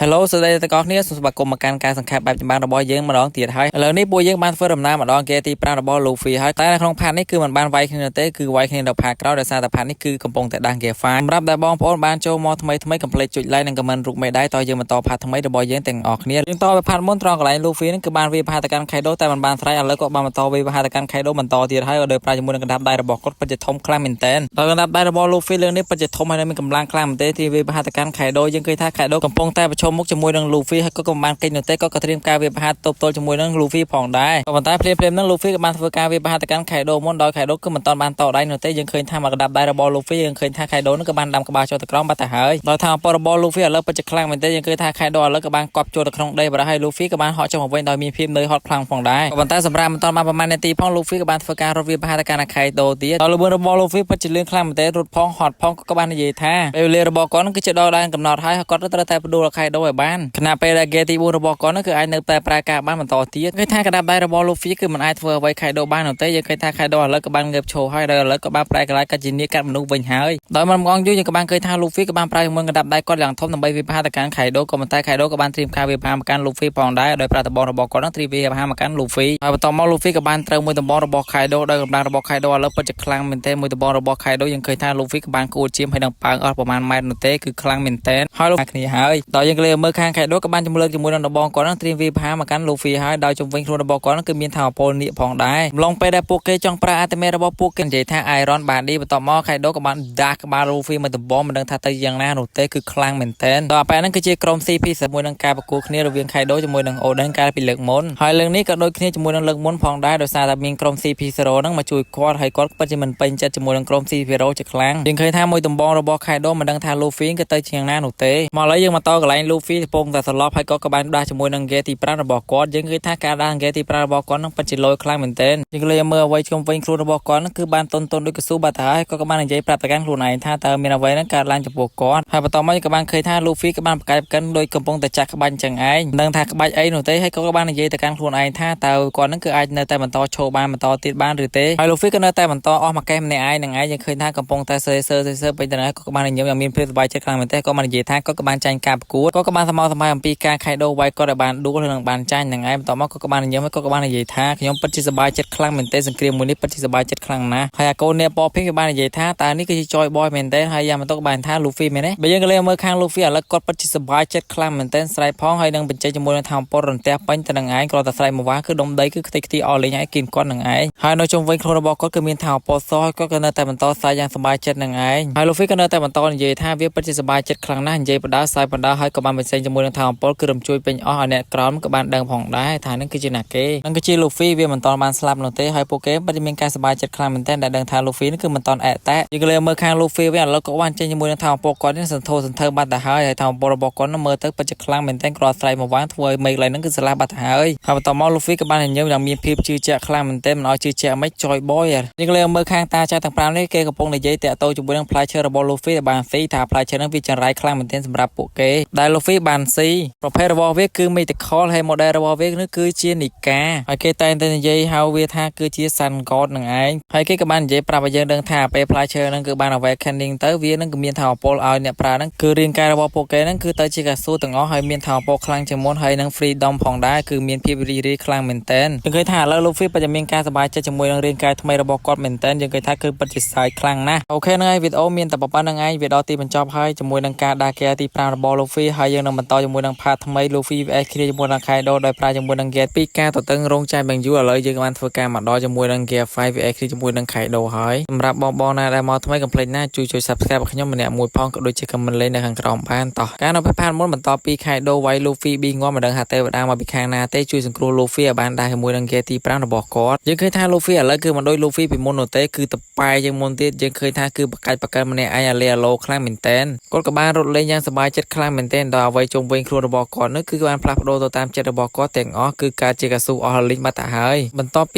Hello สวัสดีตะกอกนี้สุภาพกรมการสังขารแบบจำบางระบอยเยื้องมาลองเตียดให้แล้วนี่ปุยเยื้องบ้านเฟิร์มน้ำมาลองเกตีปรางระบอยลูฟี่ให้แต่ในคลองพันนี่คือมันบ้านไวคเนเต้คือไวคเนเดพาเกล้าแต่ซาตพันนี่คือกำปงแต่ดังเกฟ้ารับได้บองพอนบ้านโจมอทำไมกำเพลจุดไล่นังกำมันรุกไม่ได้ต่อเยื้องมันต่อพัดทำไมระบอยเยื้องแต่งออกเนี่ยยังต่อไปพันม้วนตรองกับไหลลูฟี่นั่นคือบ้านวิพาตการไคโดแต่มันบ้านไทรแล้วก็บ้านมันต่อวิพาตการไคโดมันต่อเตียดให้โดยปลายจมูกกระดับได้ระบอกก็ปัจจุบันคลางเหม็นเต้นโดยกระดับได้ระบอลูฟี่เรื่องนี้ปัจจุบันให้มีกำลังคลางเหม็นเต้ที่วิพาตการไคโดยังเคยท่าไคโดกำปงแต่ประชมมุกจมูกดังลูฟี่ให้ก็กำมันกินอยู่เต้ก็กระเทียมการวิพาตบโตจมูกดังลูฟี่ผ่องได้ก็มันใต้เพลมนั่งลูฟี่กับมันฝึกการวิพาตการไคโดม้วนดอยไคโดก็มันตอนบ้านต่อได้อยู่เต้ยังเคยท่ามากระดับได้ระบอลูฟี่ยังเคยท่าไคโดนั่นก็บ้านดำกับบาโจตะกร้องบัตรหายโดยทางปรบลูฟี่แล้วปัจจุบันเหม็นเต้ยังเคยท่าไคโดแล้วก็บ้านกอบโจตะกร้องได้บาให้ลูฟี่กับบ้านเหาะจมูกไว้โดยมีพิมพ์เลยฮอตพลังผ่องได้ก็มันใต้สำราญมันตอนมาประมาณในตีพ้องลูฟี่กับบ้านฝึกการรวิพาตการไคโดตีตอนระเบิดระบอลูฟี่ปัจจุบันคลางเหม็นเต้รถพ้องฮอตพ้องก็บ้านในยีท่าไปเรียระบอกก่อนก็จะดอได้กำนอท้ายก็รัตแต่ไปดูระไคโดไว้บ้านขณะไปเกตีบูระบอกก่อนนั่นคือไอเนื้อแต่ปลายกาบ้านมันต่อตีเคยท่ากระดับได้ระบอลูฟี่คือมันไอเฟอร์ไว้ไคโดบ้านหนุ่มเต้ยังเคยท่าไคโดแล้วก็บ้านเก็บโชว์ให้ได้แล้วก็บ้านปลายกระไรก็จินนี่กันมันนุ่งเป็นหายโดยมันมองยุ่งยังกับบ้านเคยท่าลูฟี่กับบ้านปลายเมืองกระดับได้ก็อย่างทบนำใบวิพาตการไคโดก็มันใต้ไคโดกับบ้านทรีมคาวิพามาการลูฟี่ปองได้โดยปลาตะบอระบอกก่อนนั่งทรีวิพามาการลูฟี่โดยต่อมาลูฟี่กับบ้านเติมมวยตะบอระบอกไคโดโดยกับบ้านระบอกไคโดแล้วปัจจุบันเหม็นเต้มวยตะบอระบอกไคโดยังเคยท่าลูฟี่กับบ้านกูจิมให้ดังปังประมาณไมล์หนุ่มเต้คือคลังเหม็นเต้ให้ลูกนี่หายโดยยังเลยเมื่อข้างไคโดกับบ้านจมูกจมูกดังตะบอก่อนนั่งทรีวิพามาการลูฟี่หายโดยจงเวงครูระบอกก่อนนั่นคือมีเท้าโพนี่ผ่องได้ลงไปได้ปูเกจองปลาแต่เมระบอกปูเกนใจท่าไอรอนบาดีต่อมาไคโดกับบ้านดาร์กบาลูฟี่มันตะบอมันดังท่าตะยังหน้าหนุ่มเต้คือคลังเหม็นเต้ต่อไปนั่นคือเจกรมซีพีสมุยดังการประกวดนี้เราเวียงไคโดจมูกดังโอดังการเป็นเหลืองมนหอยเรื่องนี้ก็โดยนี้จมูกดังเหลืองมนผ่องได้โดยซาตามีกรมซีพีสโรนั่งมาช่วยคว้าให้ก้อนปัจจุบันเป็นจัดจมูกดังกรมซีพีโรจะคลังยังเคยท่ามวยตะบอระบอกไคโดมันดังท่าลูฟี่ก็เตยเชียงหน้าหนุ่มเต้มาแล้วยังมาต่อกับไลน์ลูฟี่ปงแต่สล็อปให้ก็กบาลได้จมูกดังเกตีปราระบอกก้อนยังเคยท่าการดังเกตีปราระบอกก้อนนั่งปัจจุบันคลังเหมือนเต้นยังเลยเมื่อไว้ชมเวงครูระบอกก้อนนั่นคือบ้านต้นด้วยกระสู้บาดหายก็กบาลในใจปรับแต่การครูไหนท่าเติมมีเอาไว้นั่นการล้างจมูกก้อนให้ต่อมากับบ้านเคยท่าลูฟี่กับบ้านประกายกันโดยกำปงแต่จักรบ้านจังไอดังท่ากบาลไอหนุ่มเต้ให้ก็กบาลในใจแต่การครูไหนท่าเติมก่อนนั่นคือไอในแต่มันต่อโชว์บ้านมันต่อติดบ้านหรือเต้ให้ลูฟี่ก็ในแต่มันต่อออกมาแก้มในไอหนังไอยังเคยท่ากำปงแต่เซอร์ไปแต่ไหนก็กบาลในเยี่ยมอย่างมีเพื่อนสบายใจครั้งเหมือนเต้ก็มาในใจท่าก็กบาลใจการประกวดก็กบาลสมัยปีการไคโดไว้ก็ได้บ้านดูก็เรื่องบ้านใจหนังไอต่อมาก็กบาลในเยี่ยมก็กบาลในใจท่าขยมปัจจุสบายใจครั้งเหมือนเต้สังเกตมือนี้ปัจจุสบายใจครั้งนะไฮอาโกเนี่ยปอเพ่งกับบ้านในใจท่าตานี่ก็จะจอยบอยเหมือนเต้ไฮยามันต้องบ้านท่าลูฟี่ไหมเนี่ยไปยังก็เลยเมื่อข้างลูฟี่แล้วก็ปัจจุสบายใจครั้งเหมือนเต้สไลด์พ้องให้ดังเป็นใจจมูกในทางปอรันเต้ปัญจนังไอก็แต่สไลด์มาว่าคือดมได้คือที่ออเลยไงกินก้อนหนังไอไฮโนชมเวงโครบอกก็คือมีทางปอซอยก็เนแต่มันต่อสายอย่างสบายใจหนังไอไฮลูฟี่ก็เนแต่มันต่อในใจท่าเวียปัจจุสบายใจครั้งนั้นใจปดาสายปดาให้กับบ้านเป็นใจจมูกในทางปอคือดมช่วยเป็นอ้อเนี่ยกรอนกับบ้านดังผ่องได้ฐานนั่นคือจีนักเกนั่นก็จีลูฟี่เวียมันตอนบ้านสลับโนเต้ให้โปเกมปัจจุบันการสบายใจครั้งเหมือนเต้แต่ดังทางลูฟี่นั่นคือมันตอนแอะแตะยังเลยเมื่อข้างลูฟี่เวียแล้วก็วันใจจมูกในทางปอกรนี่สันโทสันเทิงบ้านแต่หายให้ทางปรบอกรนั่นเมื่อเต้ปัจจุบันเหมือนเต้กรอสไลมาว่างถวยไม่อะไรนั่นคือสลับบ้านหายให้ต่อมาลูฟี่กับบ้านเห็นเยอะอย่างมีพิบชื่อเจ้าครั้งเหมือนเต้มันเอาชื่อเจ้าไม่จอยบอยยังเลยเมื่อข้างตาชาต่างปรามนี่เกกับพงในใจแต่โตจมูกนั่งพลายเชอร์บอลลูฟี่บานซีถ้าพลายเชอร์นั่งวิจารณ์ครั้งเหมือนเต้สำหรับโปเกได้ลูฟี่บานซีประเภทระบอเวกคือมีแต่คอให้โมเดลระบอเวกนั่นคือเชียนิกาไอเกตแต่ในใจเฮาเวท่าคือเชียซันกอดหนึ่งไอไอเกกับบ้านใจปราบยังเดินท่าไปพลายเชอร์นั่นคือบ้านเอาไว้แคนดิงเตอร์เวียนั่นคือมีเท้าโปลเอาเนี่ยปลานั่นคือเรียนการระบอโปเกนั่นคือเตอร์ชิกาสู้ต่างอ้อให้มีเท้าโปคลังจมูกให้นั่งฟรีดอมผ่องได้คือมีพีรีคลังเหมือนเต้นยังเคยท่าแล้วลูฟี่ปัจจุบันการสบายใจจมูกนั่งเรียนการทำไมระบอกอดเหมือนเต้นยังเคยท่าคือปัจจุบันคลังนะโอเคนั่งไอวิดโอมีแต่ปะปะนั่งไอวิดโอตีมันจอบให้จมูกนั่งการดาเกียตีปลาระบอลูฟี่ให้ยังนั่งมันต่อจมูกนั่งพาทำไมลูฟี่เอ็กซ์คีจมูกนั่งไคโดโดยปลาจมูกนั่งเกียปีกาต่อตึงรงใจแบ่งยั่วเลยยังมันฝึกการมาดอจมูกนั่งเกียไฟเอ็กซ์คีจมูกนั่งไคโดให้สำหรับบอลนาได้มาทำไมกับเพลงหน้าช่วยซับสไครป์ขย่มมันเนี่ยมวยพองก็โดยเฉพาะมันเลยในขังกรองบ้านต่อการเอาไปผ่านม้วนมันต่อปีไคโดไว้ลูฟี่บิงว่ามันดังหาเตะดังมาปีคางนาเตะช่วยสังครูลูฟี่บ้านได้มวยดังเกียตีปลาระบอกกอดยังเคยท่าลูฟี่อะไรคือมันโดยลูฟี่ปีมอนโนเตะคือตะปายยังมอนเตะยังเคยท่าคือประกันมันเนี่ยไออาเลียโลคลั่งเหม็นเต้นกดกับบ้านรถเลยยังสบายจัดคลั่งเหม็นเต้นดาวไว้จงเวงครูระบอกก่อนนั่นคือการพลัดโดตัวตามเจระบอกก็แต่งอ๋อคือการเจกสูออลิงมาตาหายมันต่อป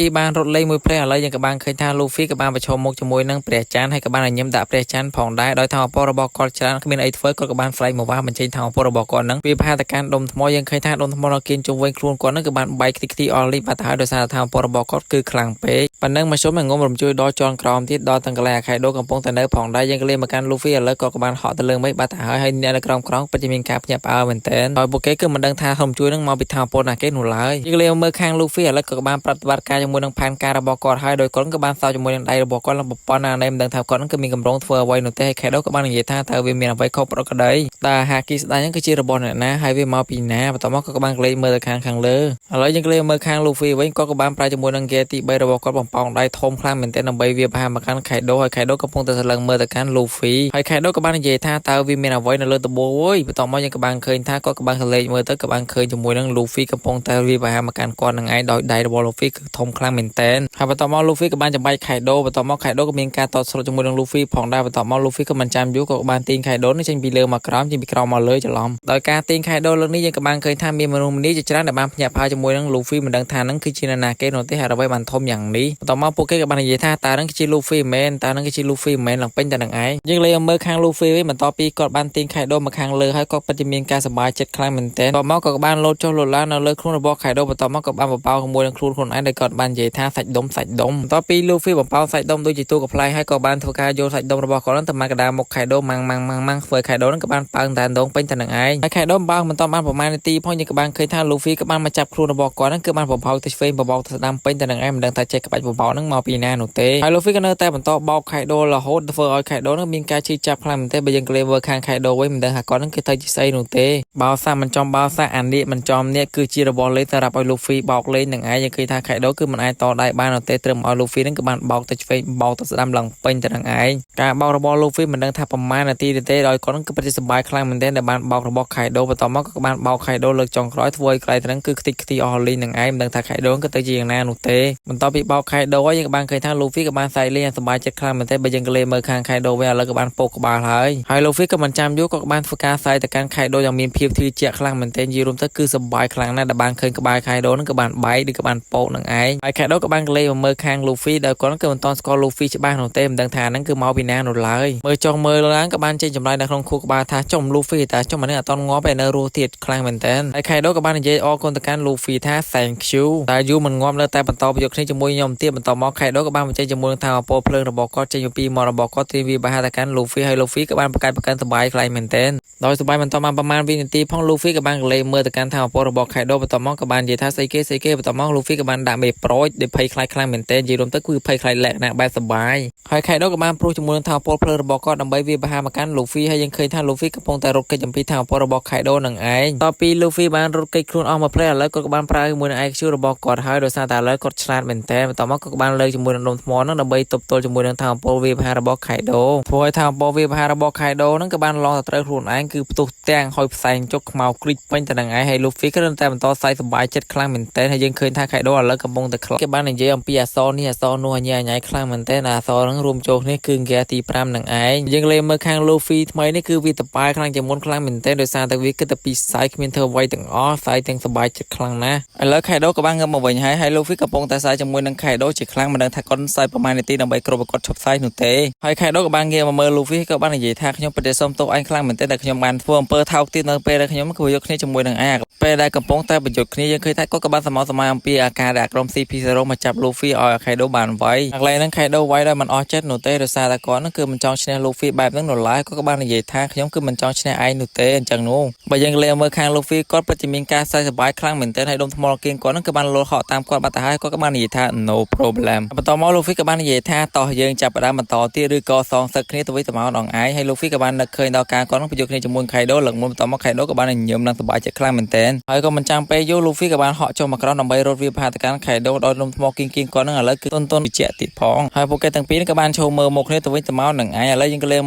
ีบ้านรถเลยมวยเพลย์อะไรยังกับบ้านเคยท่าลูฟี่กับบ้านประชมมกจมวยนั่งเปรียจานให้กับบ้านยิ้มด่าเปรียจานผ่องได้โดยทางปรบอกก่อนชนะก็มีไอเฟิร์สกับบ้านไฟมาว่ามันใช่ทางปรบอกก่อนนั่งปีพาตการดมทมยังเคยท่าดมทมเรากินจงเวงครูก่อนนั่นกับบ้านใบคลิกที่ออลิงมาตาหายโดยสารทางปรบอกก็คือคลังเป๊ะปันนั่งมาชมอย่างงมรมช่วยดอจอนกรอมที่ดอตังกะแลไข่โดกำปงแต่เนื้อผ่องได้ยังก็เลยมาการลูฟี่แล้วก็กับบ้านเหาะตะเลิงไม่บาตาหายให้เนี่ยกรอมครองปัจจุบันครับเนี่ย ញាប់អើមែនតើដោយពួកគេគឺមិនដឹងថាធំជួយនឹងមកពីថាពលណាគេនោះឡើយយើងលេមើលខាង Luffy ឥឡូវក៏បានប្រតិបត្តិការជាមួយនឹងផែនការរបស់គាត់ហើយដោយគាត់ក៏បានសោកជាមួយនឹងដៃរបស់គាត់ឡើងប្រព័ន្ធណានៃមិនដឹងថាគាត់នឹងគឺមានកម្រងធ្វើអ្វីនោះទេហើយ Kaido ក៏បាននិយាយថាតើវាមានអ្វីខុសប្រកក្តីតើហាគីស្ដាយហ្នឹងគឺជារបស់អ្នកណាហើយវាមកពីណាបន្ទាប់មកក៏បានក្លែងមើលទៅខាងលើឥឡូវយើងក្លែងមើលខាង Luffy វិញគាត់ក៏បានប្រែជាមួយនឹងហ្គេទី3របស់គាត់បំផោងដៃធំខ្លាំងមែនទែនដើម្បីវាប្រហារមកកាន់ Kaido ហើយ Kaido កំពុងតែស្រឡឹងមើលទៅកាន់ Luffy ហើយ Kaido ក៏បាននិយាយថាតើវាមានអ្វីនៅលើដបូលអើយបន្ទាប់មកយើងក៏បានឃើញថាគាត់ក៏បានក្លែងមើលទៅក៏បានឃើញជាមួយនឹង Luffy កំពុងតែវាប្រហារមកកាន់គាត់នឹងឯងដោយដៃរបស់ Luffy គឺធំខ្លាំងមែនទែនហើយបន្ទាប់មក Luffy ក៏បានចម្បែក Kaido បន្ទាប់មក Kaido ក៏មានការតតស្លុតជាមួយនឹង Luffy ផងដែរបន្ទាប់មក Luffy ក៏មិនចាំយូរក៏បានទាញ Kaido នេះចេញពីលើមកក្រោមចេញពីក្រោមមកលើច្រឡំដោយការទាញ Kaido លើកនេះយើងក៏បានឃើញថាមានមនុស្សម្នាជាច្រើនដែលបានភ្ញាក់ផ្អើលជាមួយនឹង Luffy មិនដឹងថានឹងគឺជានរណាគេនោះទេហើយអ្វីបានធំយ៉ាងនេះបន្ទាប់មកពួកគេក៏បាននិយាយថាតើនឹងគឺជា Luffy មែនតើនឹងគឺជា Luffy មែនឡើងពេញតែនឹងឯងយើងលេងមើលខាង Luffy វិញបន្ទាប់ពីគាត់បានទាញ Kaido មកខាងលើហើយគាត់ពិតជាមានការសប្បាយចិត្តខ្លាំងមែនទែនបន្ទាប់មកក៏បានលោតចុះលោតឡើងនៅលើខ្លួនរបស់ Kaido បន្ទាប់មកក៏បានបបោជាមួយនឹងខ្លួនឯងដែលគាត់បាននិយាយថាសាច់ដុំបន្ទាប់ពី Luffy បបោសាច់ដុំដូចជាទូកផ្លែហើយក៏បានធ្វើការយកសាច់ដុំរបស់គាត់ទៅមកកដាមុខ Kaido ម៉ាំងធ្វើ Kaido នឹងក៏បានប៉ើងតែដងពេញតែនឹងឯងហើយ Kaido បើមិនតាន់បានប្រមាណនាទីផងយើងក៏បានឃើញថា Luffy ក៏បានមកចាប់ខ្លួនរបស់គាត់នឹងគឺបានបបោទៅឆ្វេងបបោទៅស្ដាំពេញតែនឹងឯងមិនដឹងថាចេះក្បាច់បបោនឹងមកពីណានោះទេហើយ Luffy ក៏នៅតែបន្តបោក Kaido រហូតធ្វើឲ្យ Kaido នឹងមានការឈឺចាប់ខ្លាំងមែនទែនបើយើងក្លែងមើលខាង Kaido វិញមិនដឹងថាគាត់នឹងគឺទៅជាស្អីនោះទេបោសាមិនចំបោសាអានៀកមិនចំនេះគឺជារបស់លេងសម្រាប់ឲ្យ Luffy បោកលេងនឹងឯងយើងឃើញថា Kaido គឺមិនអាចតដៃបាននោះទេត្រឹមឲ្យ Luffy នឹងក៏បានបោកទៅឆ្វេងបោកទៅស្ដាំឡើងពេញតែនឹងឯងការបោករបស់ Luffy មិនដឹងថាប្រមាណនាទីទេដោយគាត់នឹងគឺពិតជាសប្បាយខ្លាំងមែនទែនដែលបានបោករបស់ Kaido បន្ទាប់មកក៏បានបោក Kaido លើកចុងក្រោយធ្វើឲ្យ Kaido នឹងគឺខ្ទេចខ្ទីអស់លេងនឹងឯងមិនដឹងថា Kaido គឺទៅជាយ៉ាងណានោះទេបន្ទាប់ពីបោក Kaido ហើយយើងក៏បានឃើញថា Luffy ក៏បានសែកលេងយ៉ាងសប្បាយចិត្តខ្លាំងមែនទែនបើយើងក៏លេងមើលខាង Kaido វិញឥឡូវក៏បានពោកក្បាលហើយ Luffy ក៏មិនចាំយូរក៏បានធ្វើការសែកទៅកាន់ Kaido យ៉ាងមានភាពធឿជាក់ខ្លាំងមែនទែននិយាយរួមទៅគឺសប្បាយខ្លាំងណាស់ដែលបានឃើញក្បាល Kaido នឹងក៏បានបែកឬក៏បានពោកនឹងឯងហើយ Kaido ក៏បានក្លែងមកមើលខាង Luffy ដោយគាត់គឺមិនទាន់ស្គាល់ Luffy ច្បាស់នោះទេមិនដឹងថាហ្នឹងគឺមកពីណានោះឡើយមើលចុះមើលឡើងក៏បានចេញចម្លើយនៅក្នុងខួរក្បាលថាចំ Luffy តែចំអានេះអត់តន់ងាប់ឯនៅរស់ទៀតខ្លាំងមែនទែនហើយ Kaido ក៏បាននិយាយអរគុណទៅកាន់ Luffy ថា thank you តែយូរមិនងាប់នៅតែបន្តប្រយោគគ្នាជាមួយខ្ញុំទៀតបន្តមក Kaido ក៏បានបញ្ចេញជាមួយនឹងថាអពភ្លើងរបស់គាត់ចេញពីមាត់របស់គាត់ទីវាបហាទៅកាន់ Luffy ហើយ Luffy ក៏បានប្រកាន់សប្បាយខ្លាំងមែនទែនដោយសប្បាយបន្តមកប្រហែលវិនាទីផង Luffy ក៏បានក្លែងមើលទៅកាន់ថាអពរបស់ Kaido បន្តមកក៏បាននិយាយថាស្អីគេបន្តមក Luffy ក៏បានដាក់មេប្រូចដែលភ័យខ្លាចខ្លាំងមែនទែននិយាយរួមទៅគឺភ័យខ្លាចលក្ខណៈបែបសប្បាយហើយ Kaido ក៏បានព្រុសជាមួយនឹងថាអពភ្លើងរបស់គាត់ដើម្បីវាបហាមកកាន់ Luffy ហើយយើងឃើញថា Luffy កំពុងតែរត់គេចអំពីថាអពរបស់ Kaido នឹងឯងតពី Luffy បានរត់គេចខ្លួនអស់មួយផ្លែឥឡូវគាត់ក៏បានប្រើជាមួយនឹង IQ របស់គាត់ហើយដោយសារតែឥឡូវគាត់ឆ្លាតមែនទែនបន្តមកក៏បានលើកជាមួយនឹងដុំថ្មហ្នឹងដើម្បីទប់ទល់ជាមួយនឹងថាអពវាបហារបស់ Kaido ធ្វើឲ្យថាអពវាបហារបស់ Kaido ហ្នឹងក៏បានឡងទៅត្រូវខ្លួនឯងគឺផ្ទុះទាំងហើយផ្សែងចុកខ្មៅគ្រីចពេញទៅនឹងឯងហើយ Luffy ក៏តែបន្តសៃសប្បាយចិត្តខ្លាំងមែនទែនហើយយើងឃើញថា Kaido ឥឡូវកំពុងតែខ្លាចគេបាននិយាយអំពីអសរនេះអសរនោះអញ្ញាខ្លាំងមែនទែនអសរហ្នឹងរួមចូលគ្នាគឺ Gear ទី5នឹងឯងយើងលេងមើលខាង Luffy ថ្មីនេះគឺវាតប៉ាខ្លាំងជាងមុនខ្លាំងមែនទែនដោយសារតែវាគិតតែពីសៃគ្មានធ្វើអ្វីទាំងអស់សៃទាំងសប្បាយចិត្តខ្លាំងណាស់ឥឡូវ Kaido ក៏បានងើបមកវិញហើយ Luffy កំពុងតែសៃជាមួយនឹង Kaido ជាខ្លាំងមិនដឹងថាគាត់សៃប្រមាណនាទីដើម្បីគ្រប់ឲ្យគាត់ឈប់សៃនោះទេហើយ Kaido ក៏បានងាកមកមើល Luffy ក៏បាននិយាយថាខ្ញុំពិតជាសូមទោសឯងខ្លាំងមែនទែនដែលខ្ញុំបានធ្វើអំពើថោកទាបនៅពេលដែលខ្ញុំគឺយកគ្នាជាមួយនឹងឯងពេលដែលកំពុងតែប្រយុទ្ធគ្នាយើងឃើញថាគាត់ក៏បានសម័យអំពីអាការដែលក្រុម CP0 មកចាប់ Luffy ឲ្យ Kaido បានវាយឥឡូវហ្នឹង Kaido វាយដោយមិនអស់ចិត្តនោះទេដោយសារតែគាត់ហ្នឹងគឺមិនចង់ឈ្នះ Luffy បែបហ្នឹងនោះឡើយគាត់ក៏បាននិយាយថាខ្ញុំគឺមិនចង់ឈ្នះឯងនោះទេអញ្ចឹងនោះបើយើងលេងមើលខាង Luffy គាត់ពិតជាមានការសើចសប្បាយខ្លាំងមែនទែនហើយដុំថ្មគៀងគាត់ហ្នឹងក៏បានលោតហក់តាមគាត់បាត់ទៅហើយគាត់ក៏បាននិយាយថា no problem បន្តមក Luffy ក៏បាននិយាយថាតោះយើងចាប់ផ្ដើមបន្តទៀតឬក៏សងសឹកគ្នាទៅវិញទៅមកដងឯងហើយ Luffy ក៏បាននឹកឃើញដល់ការគាត់ហ្នឹងប្រយុទ្ធគ្នាជាមួយ Kaido ឡើងមុនបន្តមក Kaido ក៏បានញញឹមនឹងសប្បាយចិត្តខ្លាំងមែនទែនហើយក៏មិនចាំពេលយូរ Luffy ក៏បានហក់ចុះមកក្រោមដើម្បីរត់វាផាទៅកាន់ Kaido ដោយដុំថ្មគៀងគាត់ហ្នឹងឥឡូវគឺទន់វិជ្ជាទៀតផងហើយពួកគេទាំងពីរក៏បានឈោមើលមកគ្នាទៅវិញទៅមកនឹងឯងឥឡូវយើងក៏លេង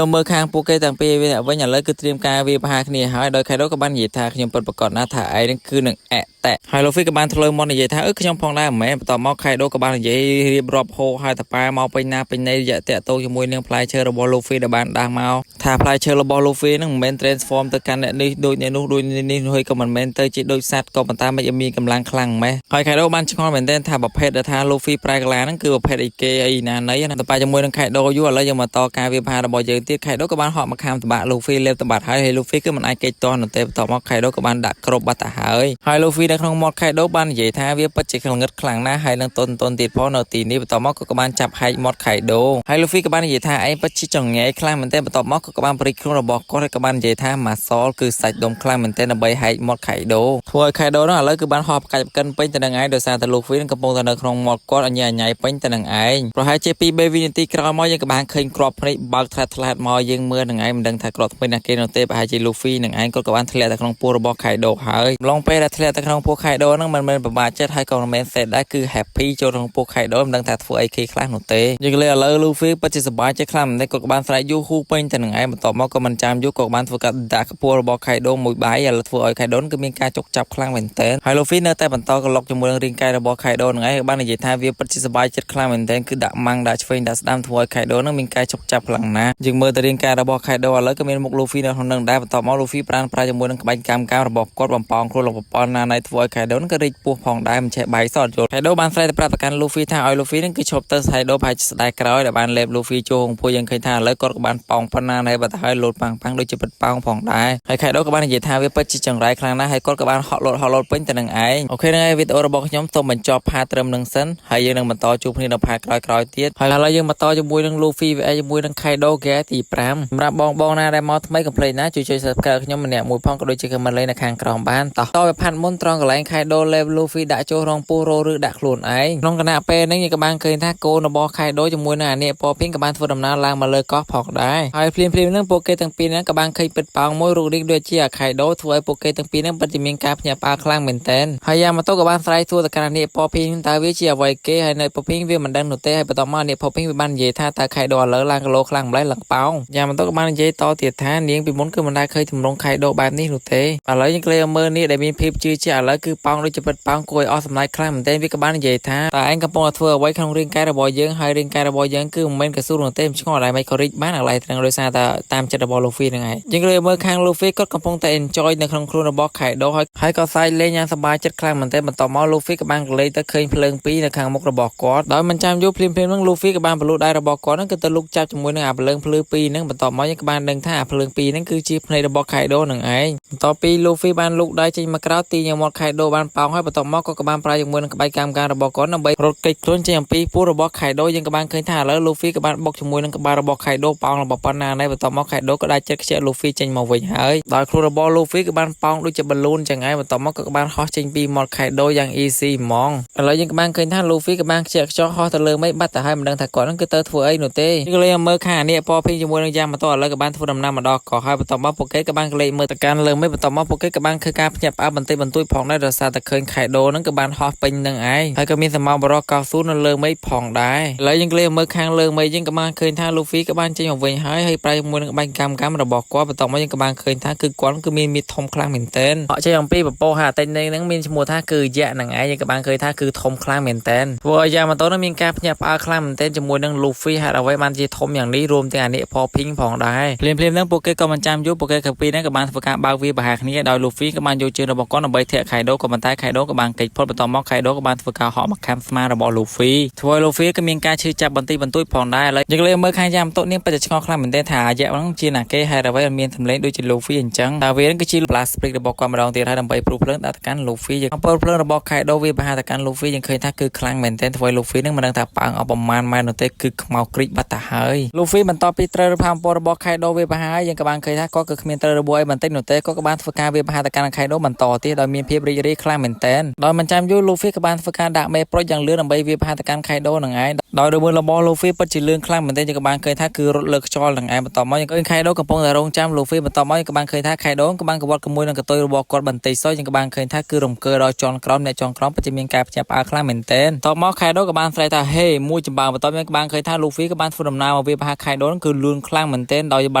មើលខាងពួកគេទាំងពីរវិញឥឡូវគឺត្រៀមការវាផាគ្នាហើយដោយ Kaido ក៏បាននិយាយថាខ្ញុំពិតប្រាកដណាស់ថាឯងនឹងគឺនឹងអតែហើយ Luffy ក៏បានធ្លើមកនិយាយថាខ្ញុំផងដែរមិនមែនបន្តមក Kaido ក៏បាននិយាយរៀបរាប់ហោហើយតប៉ាមកពេញណាពេញណីរយៈតាក់ទងជាមួយនឹងផ្លែឈើរបស់ Luffy ដែលបានដាស់មកថាផ្លែឈើរបស់ Luffy នឹងមិនមែន transform ទៅកាន់អ្នកនេះដូចអ្នកនោះដូចនេះហើយក៏មិនមែនទៅជាដូចសត្វក៏ប៉ុន្តែមិនមានកម្លាំងខ្លាំងម៉េះហើយ Kaido បានឆ្ងល់មែនទែនថាប្រភេទដែលថា Luffy ប្រែកលាហ្នឹងគឺប្រភេទអីគេអីណាណីណាតប៉ាជាមួយនឹង Kaido យូរឥឡូវយើងមកតការវាផារបស់យើងទៀត Kaido ក៏បានហក់មកខាំតបាក់ Luffy លេបតបាត់ហើយ Luffy គឺមិនអាចគេចទាស់នោះទេបន្ទាប់មក Kaido ក៏បានដាក់គ្របបាត់ទៅហើយ Luffy នៅក្នុងមាត់ Kaido បាននិយាយថាវាពិតជាខ្លាំងខ្លាំងណាស់ហើយនឹងទន់ទៀតផងនៅទីនេះបន្ទាប់មកក៏បានចាប់ហែកមាត់ Kaido ហើយ Luffy ក៏បាននិយាយថាឯងពិតជាចង្អែខ្លាំងមែនទែនបន្ទាប់មកក៏បានព្រិចខ្លួនរបស់គាត់ហើយក៏បាននិយាយថាម៉ ម៉ាសលគឺសាច់ដុំខ្លាំងមែនទែនដើម្បីហែកមាត់ខៃដូធ្វើឲ្យខៃដូនោះឥឡូវគឺបានហោះកាច់កិនពេញទៅនឹងឯងដោយសារតែលូហ្វីនឹងកំពុងតែនៅក្នុងមាត់គាត់អញ្ញាញ៉ៃពេញទៅនឹងឯងប្រហែលជា2-3វិនាទីក្រោយមកយើងក៏បានឃើញគ្រាប់ភ្នែកបើកថ្លាតមកយើងមើលនឹងឯងមិនដឹងថាគ្រាប់ថ្មីណាគេនោះទេប្រហែលជាលូហ្វីនឹងឯងគាត់ក៏បានធ្លាក់ទៅក្នុងពោះរបស់ខៃដូហើយម្លងពេលដែលធ្លាក់ទៅក្នុងពោះខៃដូហ្នឹងមិនមែនពិបាកចិត្តហើយក៏មិនមែនសេតដែរគឺ happy ចូលក្នុងពោះខៃដូមិនដឹងថាធ្វើអីគេខ្លះនោះទេយើងលើឥឡូវលូហ្វីពិតជាសប្បាយចិត្តខ្លាំងមែនទេគាត់ក៏បានស្រែកយូហ៊ូពេញទៅនឹងឯងបន្ទាប់មកក៏មិនចាំយូក៏បានធ្វើការដាក់ខ្ពស់របស់ខៃដូមួយបាយឥឡូវធ្វើឲ្យខៃដូគឺមានការចុកចាប់ខ្លាំងមែនទែនហើយលូហ្វីនៅតែបន្តក្លុកជាមួយនឹងរាងកាយរបស់ខៃដូនឹងឯងបាននិយាយថាវាពិតជាសប្បាយចិត្តខ្លាំងមែនទែនគឺដាក់ម៉ាំងដាក់ឆ្វេងដាក់ស្ដាំធ្វើឲ្យខៃដូនឹងមានការចុកចាប់ខ្លាំងណាស់យើងមើលទៅរាងកាយរបស់ខៃដូឥឡូវក៏មានមុខលូហ្វីនៅក្នុងនឹងដែរបន្ទាប់មកលូហ្វីប្រាជាមួយនឹងក្បាច់កម្មរបស់គាត់បំពងខ្លួនលំប្រព័ន្ធណានៃធ្វើឲ្យខៃដូនឹងក៏រីកពោះផងដែរមិនចេះបាយសតយល់ខៃដូបានស្រែកទៅប្រាប់ប្រកាន់លូហ្វីថាឲ្យលូហ្វីនឹងគឺឈប់ទៅខៃដូប្រហែលជាស្ដាយក្រោយដែលបានលេបលូហ្វីចូលក្នុងពួកយើងឃើញថាឥឡូវគាត់ក៏បានប៉ោងប៉ុណ្ណាហើយបើទៅឲ្យលោតប៉ាំងដូចជាពិតប៉ោងផងដែរហើយខៃដូក៏បាននិយាយថាវាពិតជាចង្រៃខ្លាំងណាស់ហើយគាត់ក៏បានហក់លោតពេញទៅនឹងឯងអូខេហ្នឹងហើយវីដេអូរបស់ខ្ញុំសូមបញ្ចប់ផាត្រឹមនឹងសិនហើយយើងនឹងបន្តជួបគ្នានៅផាក្រោយៗទៀតហើយឥឡូវយើងបន្តជាមួយនឹងលូហ្វី VS ជាមួយនឹងខៃដូហ្គេទី5សម្រាប់បងណាដែលមកថ្មីកុំភ្លេចណាជួយ Subscribe ខ្ញុំម្នាក់មួយផងក៏ដូចជា comment លេខនៅខាងក្រោមបានតោះវាផាត់មុនត្រង់កន្លែងខៃដូ level លូហ្វីដាក់ចូលរងពោះរោឬដាក់ខ្លួនឯងក្នុងគណៈពេលនេះយើងក៏បានឃើញថាកូនរបស់ខៃដូជាមួយនឹងអានេះពពីងក៏បានធ្វើដំណើរឡើងមកលើកោះផងដែរហើយភ្លាមហ្នឹងពួកគេទាំងពីរហ្នឹងក៏បានឃើញពិតប៉ោងមួយរូបរាងដូចជាអាខៃដូធ្វើឲ្យពួកគេទាំងពីរហ្នឹងពិតជាមានការភ្ញាក់ផ្អើលខ្លាំងមែនទែនហើយយ៉ាងមកទៅក៏បានស្រែកសួរទៅកាន់អានេះពពីងតើវាជាអ្វីគេហើយនៅពពីងវាមិនដឹងនោះទេហើយបន្ទាប់មកអានេះពពីងវាបាននិយាយថាតើខៃដូឥឡូវឡើងគីឡូខ្លាំងម្ល៉េះឡើងប៉ោងយ៉ាងមកទៅក៏បាននិយាយតទៀតថានាងពីមុនគឺមិនដែលឃើញទម្រង់ខៃដូបែបនេះនោះទេឥឡូវយើងក្លេមើលនេះដែលមានភាពជឿជាក់ឥឡូវគឺប៉ោងដូចជាពិតប៉ោងគួរឲ្យអស់សម្លាញ់ខ្លាំងមែនទែនវាក៏បាននិយាយថាតើឯងកំពុងតែធ្វើអ្វីក្នុងរាងកាយរបស់យើងហើយរាងកាយរបស់យើងគឺមិនមែនកស៊ូនោះទេមិនឆ្ងល់อะไรមិនក៏រីកបានអាឡៃទាំងដោយសារតែតាមចិត្តរបស់លូហ្វីហ្នឹងឯងយើងលើមើលខាងលូហ្វីគាត់កំពុងតែ enjoy នៅក្នុងខ្លួនរបស់ខៃដូហើយក៏សាយលេងយ៉ាងសប្បាយចិត្តខ្លាំងមែនទែនបន្ទាប់មកលូហ្វីក៏បានក្លែងទៅឃើញភ្លើងពីរនៅខាងមុខរបស់គាត់ដោយមិនចាំយូរភ្លាមហ្នឹងលូហ្វីក៏បានបលូដៃរបស់គាត់ហ្នឹងគឺទៅលុកចាប់ជាមួយនឹងអាភ្លើងភ្លឺពីរហ្នឹងបន្ទាប់មកយើងក៏បានដឹងថាអាភ្លើងពីរហ្នឹងគឺជាភ្នែករបស់ខៃដូហ្នឹងឯងបន្ទាប់ពីលូហ្វីបានលុកដៃចេញមកក្រៅទីញមាត់ខៃដូបានប៉ោងហើយបន្ទាប់មកក៏បានប្រើជាមួយនឹងក្បាច់កម្មការរបស់គាត់ដើម្បីរត់គេចខ្លួនចេញអំពីពោះរបស់ខៃដូយើងក៏បានឃើញថាឥឡូវលូហ្វីក៏បានបុកជាមួយនឹងក្បាលរបស់ខៃដូប៉ោងរបស់ប៉ុណ្ណាណែបន្ទាប់មកខៃដូក៏ដាច់ចិត្តខ្ជិលលូហ្វីចេញមកវិញហើយដោយខ្លួនរបស់លូហ្វីក៏បានប៉ោងដូចជាប៊ូលូនចឹងហើយបន្ទាប់មកក៏បានហោះចេញពីមាត់ខៃដូយ៉ាង easy ហ្មងឥឡូវយើងក៏បានឃើញថាលូហ្វីក៏បានខ្ជិលខ្ចោះហោះទៅលើមេឃបាត់ទៅហើយមិនដឹងថាគាត់នឹងគឺទៅធ្វើអីនោះទេយើងក៏លេងមើលខាងអានេះពពីជាមួយនឹងយ៉ាងម៉ូតូឥឡូវក៏បានធ្វើដំណើរមកដល់កោះហើយបន្ទាប់មកពួកគេក៏បានក្លែងមើលទៅកាន់លើមេឃបន្ទាប់មកពួកគេក៏បានឃើញការភ្ញាក់ផ្អើលបន្តិចបន្តួចផងដែរដោយសារតែឃើញខៃដូនឹងក៏បានហោះពេញនឹងឯងហើយក៏មានសមោបរោះកោស៊ូនៅលើមេឃផងដែរឥឡូវយើងក្លែងមើលខាងលើមេឃយើងក៏បានឃើញថាលូហ្វីក៏បានចេញមកវិញហើយប្រែជាមួយនឹងបាញ់កម្មរបស់គាត់បន្ទាប់មកយើងក៏បានឃើញថាគឺគាត់គឺមានមាឌធំខ្លាំងមែនទែនហក់ចេញអំពីពពោហាតិចនេះនឹងមានឈ្មោះថាគឺយៈហ្នឹងឯងយើងក៏បានឃើញថាគឺធំខ្លាំងមែនទែនធ្វើឲ្យយ៉ាងម៉ូតូនឹងមានការភ្ញាក់ផ្អើលខ្លាំងមែនទែនជាមួយនឹងលូហ្វីហេតុអ្វីបានជាធំយ៉ាងនេះរួមទាំងអានេះផពីងផងដែរភ្លាមហ្នឹងពួកគេក៏មិនចាំយូរពួកគេក៏ពីរហ្នឹងក៏បានធ្វើការបើកវាប្រហាគ្នាដោយលូហ្វីក៏បានយកជើងរបស់គាត់ដើម្បីធាក់ខៃដូក៏ប៉ុន្តែខៃដូក៏បានគេចផុតបន្ទាប់មកខៃដូក៏បានធ្វើការហក់មកខាំស្មារបស់លូហ្វីធ្វើឲ្យលូហ្វីក៏មានការឈឺចាប់បន្តិចបន្តួចផងដែរឥឡូវយើងលេងមើលខាងយ៉ាងម៉ូតូនេះពិតជាឆ្ងល់ខ្លាំងមែនទែនថាអាយៈហ្នឹងជាណាគេហេតុអ្វីមានសម្លេងដូចជាលូហ្វីអញ្ចឹងតើវាគឺជា plastic របស់គាត់ម្ដងទៀតហើយដើម្បីព្រុសភ្លើងដាក់ទៅកាន់លូហ្វីយើងអំពើភ្លើងរបស់ខៃដូវាប្រហាទៅកាន់លូហ្វីយើងឃើញថាគឺខ្លាំងមែនទែនធ្វើឲ្យលូហ្វីនឹងមិនដឹងថាប៉ើងអស់ប្រមាណម៉ែត្រនោះទេគឺខ្មៅគ្រីចបាត់ទៅហើយលូហ្វីបន្ទាប់ពីត្រូវរំខានពលរបស់ខៃដូវាប្រហាយើងក៏បានឃើញថាគាត់ក៏គ្មានត្រូវរបួសអីបន្តិចនោះទេគាត់ក៏បានធ្វើការវាប្រហាទៅកាន់ខៃដូបន្តទៀតដោយមានភាពរីករាយខ្លាំងមែនទែនដោយមិនចាំយូរលូហ្វីក៏បានធ្វើការដាក់មេប្រូចយ៉ាងលឿនដើម្បីវាប្រហាទៅកាន់ខៃដូនឹងឯងដោយរមើលរបស់លូហ្វីពិតជាលឿនខ្លាំងមែនទែនយើងក៏បានឃើញថាគឺរត់លើខ្យល់នឹងឯងបន្តមកយើងឃើញខៃដូកំពុងតែរងចាំលូហ្វីបន្តមកយើងក៏បានឃើញថាខៃដូក៏បានក្បត់ជាមួយនឹងកតុយរបស់គាត់បន្តិចសោះយើងក៏បានឃើញថាគឺរំកើដល់ជាន់ក្រោមអ្នកជាន់ក្រោមពិតជាមានការភ្ញាក់ផ្អើលខ្លាំងមែនទែនតបមកខៃដូក៏បានស្រែកថាហេមួយចម្បាំងបន្ទាប់យើងក៏បានឃើញថាលូហ្វីក៏បានធ្វើដំណើរមកវាប្រហាខៃដូគឺលឿនខ្លាំងមែនទែនដោយបា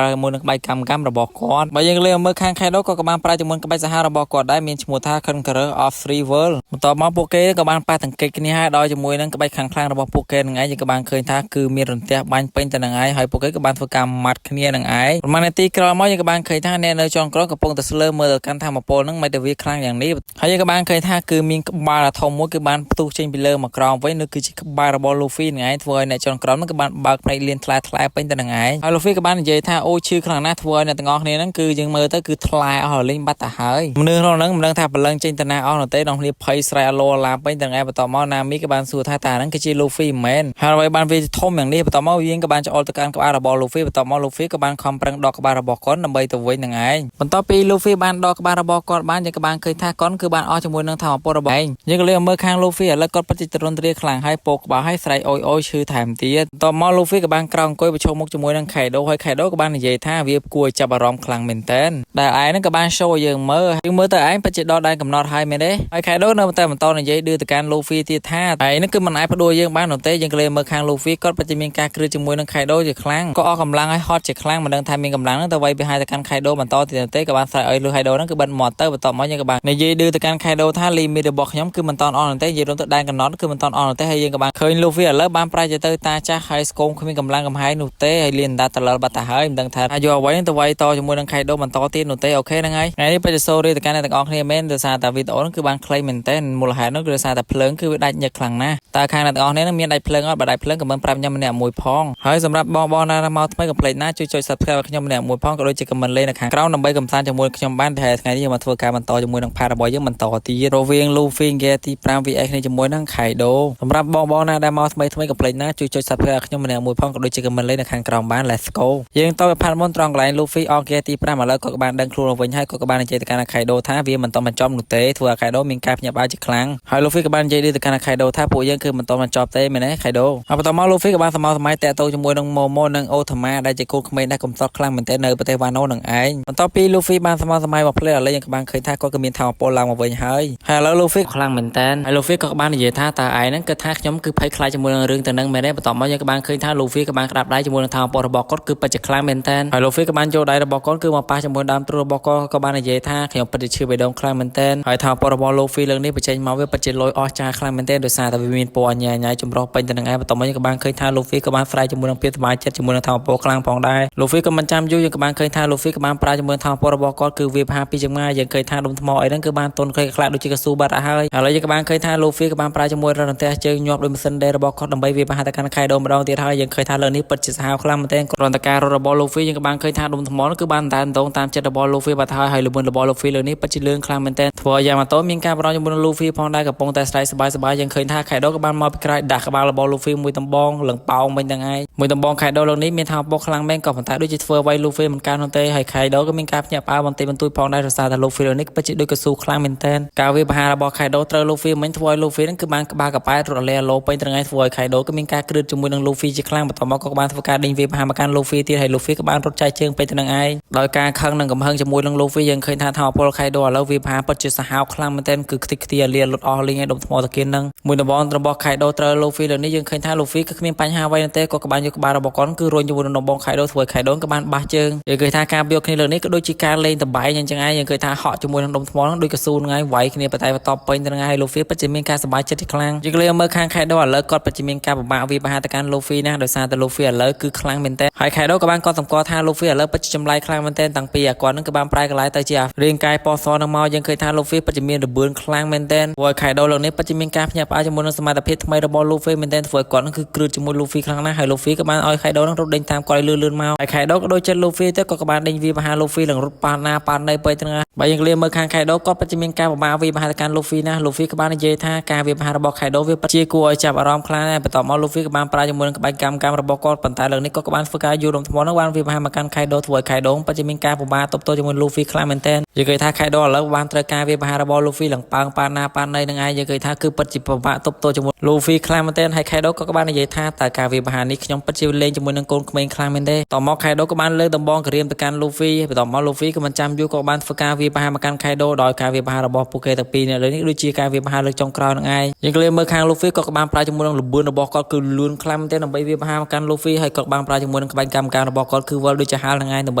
ល់មួយនឹងក្បាច់កម្មរបស់គាត់បើយើងលេងមើលខាងខៃដូក៏បានប្រើជាមួយក្បាច់សាហាវរបស់គាត់ដែរមានឈ្មោះថា Conqueror of Three Worlds បន្ទាប់មកពួកគេក៏បានប៉ះទង្គិចគ្នាហើយដោយជាមួយនឹងក្បាច់ខ្លាំងរបស់ពួកគេនឹងឯងយើងក៏បានឃើញថាគឺមានរន្ទះបាញ់ពេញទៅនឹងឯងហើយពួកគេក៏បានធ្វើការម៉ាត់គ្នានឹងឯងប្រហែលនាទីក្រោយមកយើងក៏បានឃើញថាអ្នកនៅជាន់ក្រោមកំពុងតែស្លើមើលទៅកាន់ធម្មពលនឹងមិនទៅវាខ្លាំងយ៉ាងនេះហើយយើងក៏បានឃើញថាគឺមានក្បាលធំមួយគឺបានផ្ទុះចេញពីលើមកក្រោមវិញនោះគឺជាក្បាលរបស់លូហ្វីនឹងឯងធ្វើឲ្យអ្នកជាន់ក្រោមនឹងក៏បានបើកភ្នែកលៀនថ្លែពេញទៅនឹងឯងហើយលូហ្វីក៏បាននិយាយថាអូឈឺខ្លាំងណាស់ធ្វើឲ្យអ្នកទាំងអស់គ្នានឹងគឺយើងមើលទៅគឺថ្លែអស់រលីងបាត់ទៅហើយមនុស្សក្នុងហ្នឹងមិនដឹងថាប្រឡឹងចេញទៅណាអស់នោះទេដល់គ្នាភ័យស្រែកអឡូឡាពេញទាំងឯងបន្តមកណាមីក៏បានសួរថាតើហ្នឹងគឺជាលូហ្វីមែនហើយអ្វីបានវាធំយ៉ាងនេះបន្តមកយើងក៏បានច្អល់ទៅកាន់ក្បាលរបស់លូហ្វីបន្តមកលូហ្វីក៏បានខំប្រឹងដកក្បាលរបស់គាត់ដើម្បី ទៅវិញនឹងឯងបន្ទាប់ពី Luffy បានដកក្បាលរបស់គាត់បានយើងក៏បានឃើញថាគាត់គឺបានអស់ជាមួយនឹងធម្មពលរបស់ឯងយើងក៏លើមើលខាង Luffy ឥឡូវគាត់ពិតជាទ្រង់ទ្រាយខ្លាំងហើយពោកក្បាលហើយស្រែកអុយអុយឈឺថែមទៀតតមក Luffy ក៏បានក្រោកអង្គុយប្រឈមមុខជាមួយនឹង Kaido ហើយ Kaido ក៏បាននិយាយថាវាគួរឲ្យចាប់អារម្មណ៍ខ្លាំងមែនតើដែលឯងហ្នឹងក៏បាន show យើងមើលទៅឯងពិតជាដល់ដែនកំណត់ហើយមែនទេហើយ Kaido នៅតែបន្តនិយាយឌឺទៅកាន់ Luffy ទៀតថាឯងហ្នឹងគឺមិនអាចផ្ដួលយើងបាននោះទេយើងក៏លើមើលខាង Luffy គាត់ពិតជាមានការគ្រឹះជាមួយនឹង Kaido ជាខ្លាំងក៏អស់កម្លាំងហើយហត់ជាខ្លាំងមិនដឹងថាមានកម្លាំងហ្នឹងទៅវាយប្រហារទៅកាន់ Kaido បន្តទៀតទេក៏បានស្រែកឲ្យ Kaido ហ្នឹងគឺបិទមាត់ទៅបន្ទាប់មកយើងក៏បាននិយាយឌឺទៅកាន់ Kaido ថា limit របស់ខ្ញុំគឺមិនតន់អស់នោះទេនិយាយរួមទៅដែនកំណត់គឺមិនតន់អស់នោះទេហើយយើងក៏បានឃើញ Luffy ឥឡូវបានប្រែទៅតាចាស់ហើយស្គមគ្មានកម្លាំងកំហែងនោះទេហើយលៀនដាត្រឡល់បាត់ទៅហើយមិនដឹងថាយកអ្វីទៅវាយតជាមួយនឹង Kaido បន្តទៀតនោះទេអូខេហ្នឹងហើយថ្ងៃនេះបច្ចុប្បន្នសូរីទៅកាន់អ្នកទាំងអស់គ្នាមែនដោយសារតែវីដេអូហ្នឹងគឺបានខ្លីមែនតើមូលហេតុនោះគឺដោយសារតែភ្លើងគឺវាដាច់ញឹកខ្លាំងណាស់តើខាងអ្នកទាំងអស់គ្នានឹងមានដាច់ភ្លើងអត់បើដាច់ភ្លើងក៏មិនប្រាប់ខ្ញុំម្នាក់មួយផងហើយសម្រាប់បងណាមកថ្មីកុំភ្លេចណាជួយចុច Subscribe ខ្ញុំម្នាក់មួយផងក៏ដូចជា comment លេខនៅខាងក្រោមដើម្បីកំសាន្តជាមួយខ្ញុំបានតែថ្ងៃនេះយើងមកធ្វើការបន្តជាមួយនឹងផាតរបស់យើងបន្តទៀតរវាង Luffy Gear ទី 5 VX នេះជាមួយនឹង Kaido សម្រាប់បងណាដែលមកថ្មីកុំភ្លេចណាជួយចុច Subscribe ខ្ញុំម្នាក់មួយផងក៏ដូចជា comment លេខនៅខាងក្រោមបាន Let's go យើងតទៅផាតមុនត្រង់កន្លែង Luffy Gear ទី 5ឥឡូវក៏បានដឹងខ្លួនវិញហើយក៏បាននិយាយទៅកាន់ Kaido ថាវាមិនតបញ្ចប់នោះទេធ្វើឲ្យ Kaido មានការភ្ញាក់ផ្អើលជាខ្លាំងហើយ Luffy ក៏បាននិយាយទៅកាន់ Kaido ថាពួកយើងគឺមិនតបញ្ចប់ទេមែនទេ Kaido ហើយបន្តមក Luffy ក៏បានសម័យតាក់ទងជាមួយនឹង Momo និង Otama ដែលជាកូនក្មេងដែលកំសត់ខ្លាំងមែនទែននៅប្រទេស Wano នឹងឯងបន្ទាប់ពី Luffy បានសម័យមកភ្លេឥឡូវយើងក៏បានឃើញថាគាត់ក៏មានថាមពលឡើងមកវិញហើយឥឡូវ Luffy ខ្លាំងមែនទែនហើយ Luffy ក៏បាននិយាយថាតើឯងហ្នឹងគិតថាខ្ញុំគឺភ័យខ្លាចជាមួយនឹងរឿងទៅនឹងមែនទេបន្ទាប់មកយើងក៏បានឃើញថា Luffy ក៏បានក្តាប់ដៃជាមួយនឹងថាមពលរបស់គាត់គឺពិតជាខ្លាំងមែនទែនហើយ Luffy ក៏បានយកដៃរបស់គាត់គឺមកប៉ះជាមួយដើមទ្រូងរបស់គាត់ក៏បាននិយាយថាខ្ញុំពិតជាឈឺបេះដូងខ្លាំងមែនទែនហើយថាមពលរបស់ Luffy លើកនេះបញ្ចេញមកវាពិតជាលយអស់ចាខ្លាំងមែនទែនដោយសារតែវាមានពណ៌អញ្ញាញ៉ៃចម្រុះពេញទៅនឹងឯងបន្ទាប់មកយើងក៏បានឃើញថា Luffy ក៏បានស្រែកជាមួយនឹងភាពសប្បាយចិត្តជាមួយនឹងថាមពលខ្លាំងផងដែរ Luffy ក៏មិនចាំយូរយើងក៏បានឃើញថា Luffy ក៏បានប្រើជាមួយថាមពលរបស់គាត់គឺវាផាពីចម្ងាយយើងឃើញថាដុំថ្មអីហ្នឹងគឺបានទន់ខ្លាដូចជាកស៊ូបាត់ហើយឥឡូវយើងក៏បានឃើញថា Luffy ក៏បានប្រើជាមួយរន្ទះជើងញាប់ដោយម៉ាស៊ីនដេររបស់គាត់ដើម្បីវាប្រហារទៅកាន់ Kaido ម្ដងទៀតហើយយើងឃើញថាលើនេះពិតជាសាហាវខ្លាំងមែនទែនគ្រាន់តែការរត់របស់ Luffy យើងក៏បានឃើញថាដុំថ្មនោះគឺបានតែនតងតាមចិត្តរបស់ Luffy បាត់ហើយល្បឿនរបស់ Luffy លើនេះពិតជាលឿនខ្លាំងមែនទែនធ្វើឲ្យយ៉ាងម៉ូតូមានការប្រឡងជាមួយនឹង Luffy ផងដែរកំពុងតែស្រែកសប្បាយយើងឃើញថា Kaido ក៏បានមកពីក្រោយដាក់ក្បាលរបស់ Luffy មួយដំបងលឹងប៉ោងវិញទាំងឯងមួយដំបង Kaido លើនេះមានថាបោកខ្លាំងមែនក៏ប៉ុន្តែដូចជាធ្វើអ្វី Luffy មិនកើតនោះទេហើយ Kaido ក៏មានការភ្ញាក់ផ្អើលបន្តិចបន្តួចផងដែរដោយសារតែ Luffy លើនេះពិតជាដូចកស៊ូខ្លាំងមែនទែនការវាប្រហាររបស់ Kaido ត្រូវ Luffy មិញធ្វើឲ្យ Luffy ហ្នឹងគឺបានក្បាលកប៉ែតរត់លេឡូពេញទាំងឯងធ្វើឲ្យ Kaido ក៏មានការគ្រឹះជាមួយនឹង Luffy ជាខ្លាំងបន្ទាប់មកក៏បានធ្វើការដេញវាប្រហារមកកាន់ Luffy ទៀតហើយ Luffy ក៏បានរត់ចាយជើងពេញទៅនឹងឯងដោយការខឹងនិងកំហឹងជាមួយនឹង Luffy យើងឃើញថាថាពល Kaido ឥឡូវវាប្រហារពិតជាសាហាវខ្លាំងមែនទែនគឺខ្ទេចខ្ទាលាលុតអស់លេងឯដុំថ្មតាគៀនហ្នឹងមួយដំបងរបស់ Kaido ត្រូវ Luffy លើនេះយើងឃើញថា Luffy ក៏គ្មានបញ្ហាអ្វីទេក៏បានយកក្បាលរបស់គាត់គឺរុញជាមួយនឹងដំបង Kaido ធ្វើឲ្យ Kaido ក៏បានបាសជើងយើងឃើញថាការយកគ្នាលើនេះក៏ដូចជាការលេងតបែងអញ្ចឹងឯងយើងឃើញថាហក់ជាមួយនឹងដុំថ្មហ្នឹងដូចកស៊ូហ្នឹងឯងវាយគ្នាបតែបន្តពេញទៅនឹងឯង Luffy ពិតជាមានការសប្បាយចិត្តខ្លាំងយើងលើមើលខាង Kaido ឥឡូវគាត់ពិតជាមានការពិបាកវាប្រហារទៅកាន់ Luffy ណាដោយសារតែ Luffy ឥឡូវគឺខ្លាំងមែនទែនហើយ Kaido ក៏បានកត់សម្គាល់ថា Luffy ឥឡូវពិតជាចម្លែកខ្លាំងមែនទែនតាំងពីគាត់ហ្នឹងក៏បានប្រែកន្លែងទៅជារាងកាយពណ៌សនឹងមកយើងឃើញថា Luffy ពិតជាមានរបឿនខ្លាំងមែនទែនព្រោះ Kaido លើនេះពិតជាមានការភ្ញាក់ផ្អើលជាមួយនឹងសមត្ថភាពថ្មីរបស់ Luffy មែនទែនធ្វើឲ្យគាត់ហ្នឹងគឺគ្រឹះជាមួយ Luffy ខ្លាំងណាស់ហើយ Luffy ក៏បានឲ្យ Kaido ហ្នឹងរត់ដេញតាមគាត់ឲ្យលឿនមកហើយ Kaido ក៏ដូចចិត្ត Luffy ទៅក៏បានដេញវាប្រហារ Luffy ឡើងរត់ប៉ាណាប៉ាណីពេញទាំងបើយើងមើលខាង Kaido ក៏ពិតជាមានការពិបាកវាប្រហារទៅកាន់ Luffy ណា Luffy ក៏បាននិយាយថាការវាប្រហាររបស់ Kaido វាពិតជាគួរឲ្យចាប់អារម្មណ៍ខ្លាំងដែរបន្ទាប់មក Luffy ក៏បានប្រើជាមួយនឹងក្បាច់កម្មរបស់គាត់ប៉ុន្តែលើកនេះក៏បានធ្វើការយូរដុំថ្មហ្នឹងបានវាប្រហារមកកាន់ Kaido ធ្វើឲ្យ Kaido ពិតជាមានការពិបាកទប់ទល់ជាមួយ Luffy ខ្លាំងមែនទែនយើងឃើញថា Kaido ឥឡូវបានត្រូវការវាប្រហាររបស់ Luffy ឡើងប៉ើងប៉ាណាប៉ាណីនឹងឯងយើងឃើញថាគឺពិតជាពិបាកទប់ទល់ជាមួយ Luffy ខ្លាំងមែនទែនហើយ Kaido ក៏បាននិយាយថាតើការវាប្រហារនេះខ្ញុំពិតជាលេងជាមួយនឹងកូនក្មេងខ្លាំងមែនទេតមក Kaido ក៏បានលើកដំបងក្រៀមទៅកាន់ Luffy បន្ទាប់មក Luffy ក៏មិនចាំយូរក៏បានធ្វើការវាប្រហារមកកាន់ Kaido ដោយការវាប្រហាររបស់ពួកគេទាំងពីរនេះលើនេះដូចជាការវាប្រហារលើកចុងក្រោយនឹងឯងយើងក៏មើលខាង Luffy ក៏បានប្រើជាមួយនឹងល្បឿនរបស់គាត់គឺលឿនខ្លាំងមែនទែនដើម្បីវាប្រហារមកកាន់ Luffy ហើយក៏បានប្រើជាមួយនឹងក្បាច់កម្មរបស់គាត់គឺវល់ដូចជាហាលនឹងឯងដើម្បី